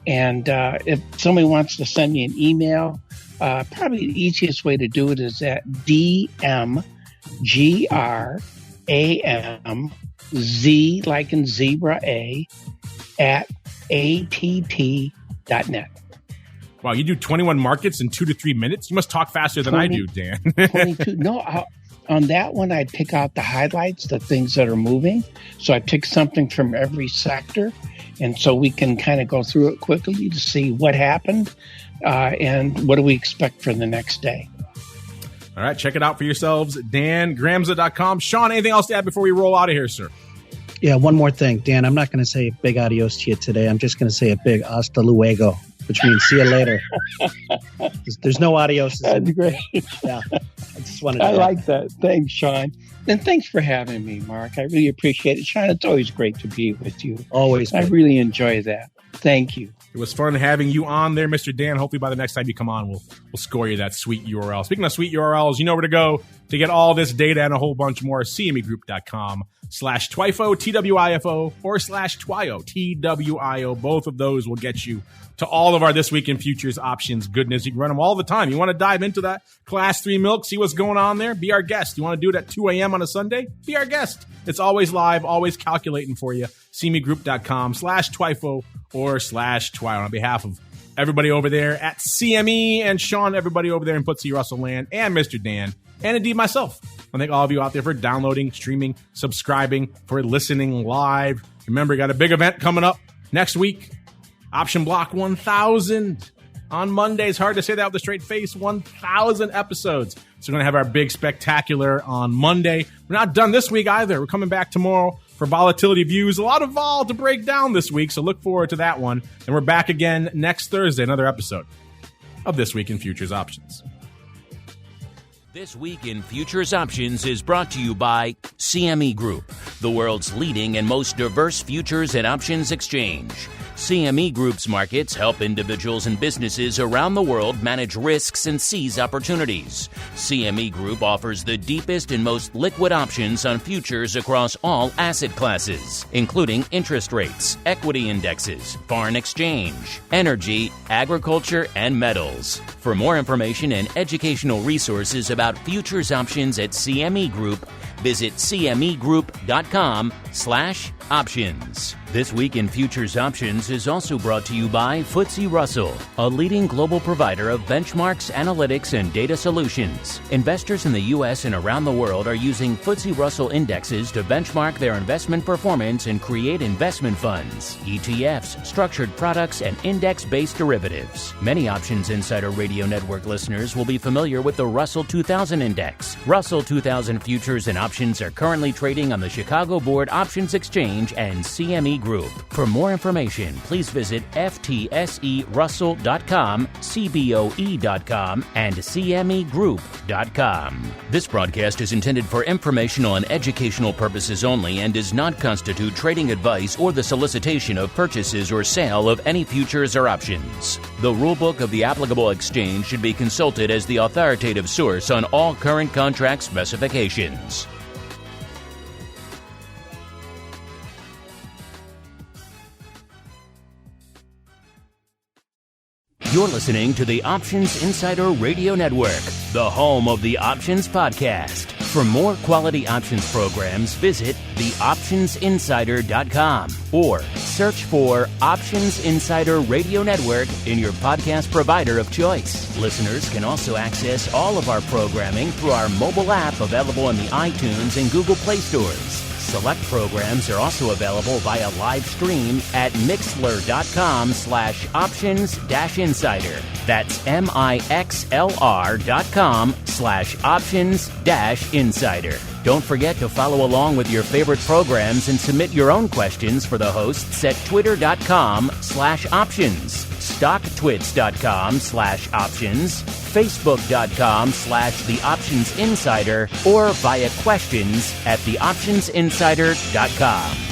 And if somebody wants to send me an email, probably the easiest way to do it is at DMGRAMZ, like in zebra A, at att.net. Wow, you do 21 markets in 2 to 3 minutes? You must talk faster than I do, Dan. 22. No, on that one, I'd pick out the highlights, the things that are moving. So I pick something from every sector. And so we can kind of go through it quickly to see what happened and what do we expect for the next day. All right, check it out for yourselves. DanGramza.com. Sean, anything else to add before we roll out of here, sir? Yeah, one more thing. Dan, I'm not going to say big adios to you today. I'm just going to say a big hasta luego, which means see you later. There's no adios. That's great. Yeah, I just wanted to like that. Thanks, Sean. And thanks for having me, Mark. I really appreciate it. Sean, it's always great to be with you. Always. I really enjoy that. Thank you. It was fun having you on there, Mr. Dan. Hopefully by the next time you come on, we'll score you that sweet URL. Speaking of sweet URLs, you know where to go to get all this data and a whole bunch more. CMEgroup.com/TWIFO, TWIFO, or /TWIO, TWIO. Both of those will get you to all of our This Week in Futures options goodness. You can run them all the time. You want to dive into that Class 3 milk, see what's going on there? Be our guest. You want to do it at 2 a.m. on a Sunday? Be our guest. It's always live, always calculating for you. CMEgroup.com/TWIFO or /TWIO. On behalf of everybody over there at CME and Sean, everybody over there in FTSE Russell land, and Mr. Dan, and indeed myself, I thank all of you out there for downloading, streaming, subscribing, for listening live. Remember, we got a big event coming up next week. Option Block 1000 on Monday. It's hard to say that with a straight face. 1,000 episodes. So we're going to have our big spectacular on Monday. We're not done this week either. We're coming back tomorrow for volatility views. A lot of vol to break down this week, so look forward to that one. And we're back again next Thursday, another episode of This Week in Futures Options. This Week in Futures Options is brought to you by CME Group, the world's leading and most diverse futures and options exchange. CME Group's markets help individuals and businesses around the world manage risks and seize opportunities. CME Group offers the deepest and most liquid options on futures across all asset classes, including interest rates, equity indexes, foreign exchange, energy, agriculture, and metals. For more information and educational resources about futures options at CME Group, Visit cmegroup.com/options. This Week in Futures Options is also brought to you by FTSE Russell, a leading global provider of benchmarks, analytics, and data solutions. Investors in the U.S. and around the world are using FTSE Russell indexes to benchmark their investment performance and create investment funds, ETFs, structured products, and index-based derivatives. Many Options Insider Radio Network listeners will be familiar with the Russell 2000 Index. Russell 2000 futures and options are currently trading on the Chicago Board Options Exchange and CME Group. For more information, please visit ftserussell.com, cboe.com, and cmegroup.com. This broadcast is intended for informational and educational purposes only and does not constitute trading advice or the solicitation of purchases or sale of any futures or options. The rulebook of the applicable exchange should be consulted as the authoritative source on all current contract specifications. You're listening to the Options Insider Radio Network, the home of the Options Podcast. For more quality options programs, visit theoptionsinsider.com or search for Options Insider Radio Network in your podcast provider of choice. Listeners can also access all of our programming through our mobile app available in the iTunes and Google Play stores. Select programs are also available via live stream at mixlr.com/options-insider. That's mixlr.com/options-insider. Don't forget to follow along with your favorite programs and submit your own questions for the hosts at twitter.com/options, stocktwits.com/options, facebook.com/theoptionsinsider, or via questions at theoptionsinsider.com.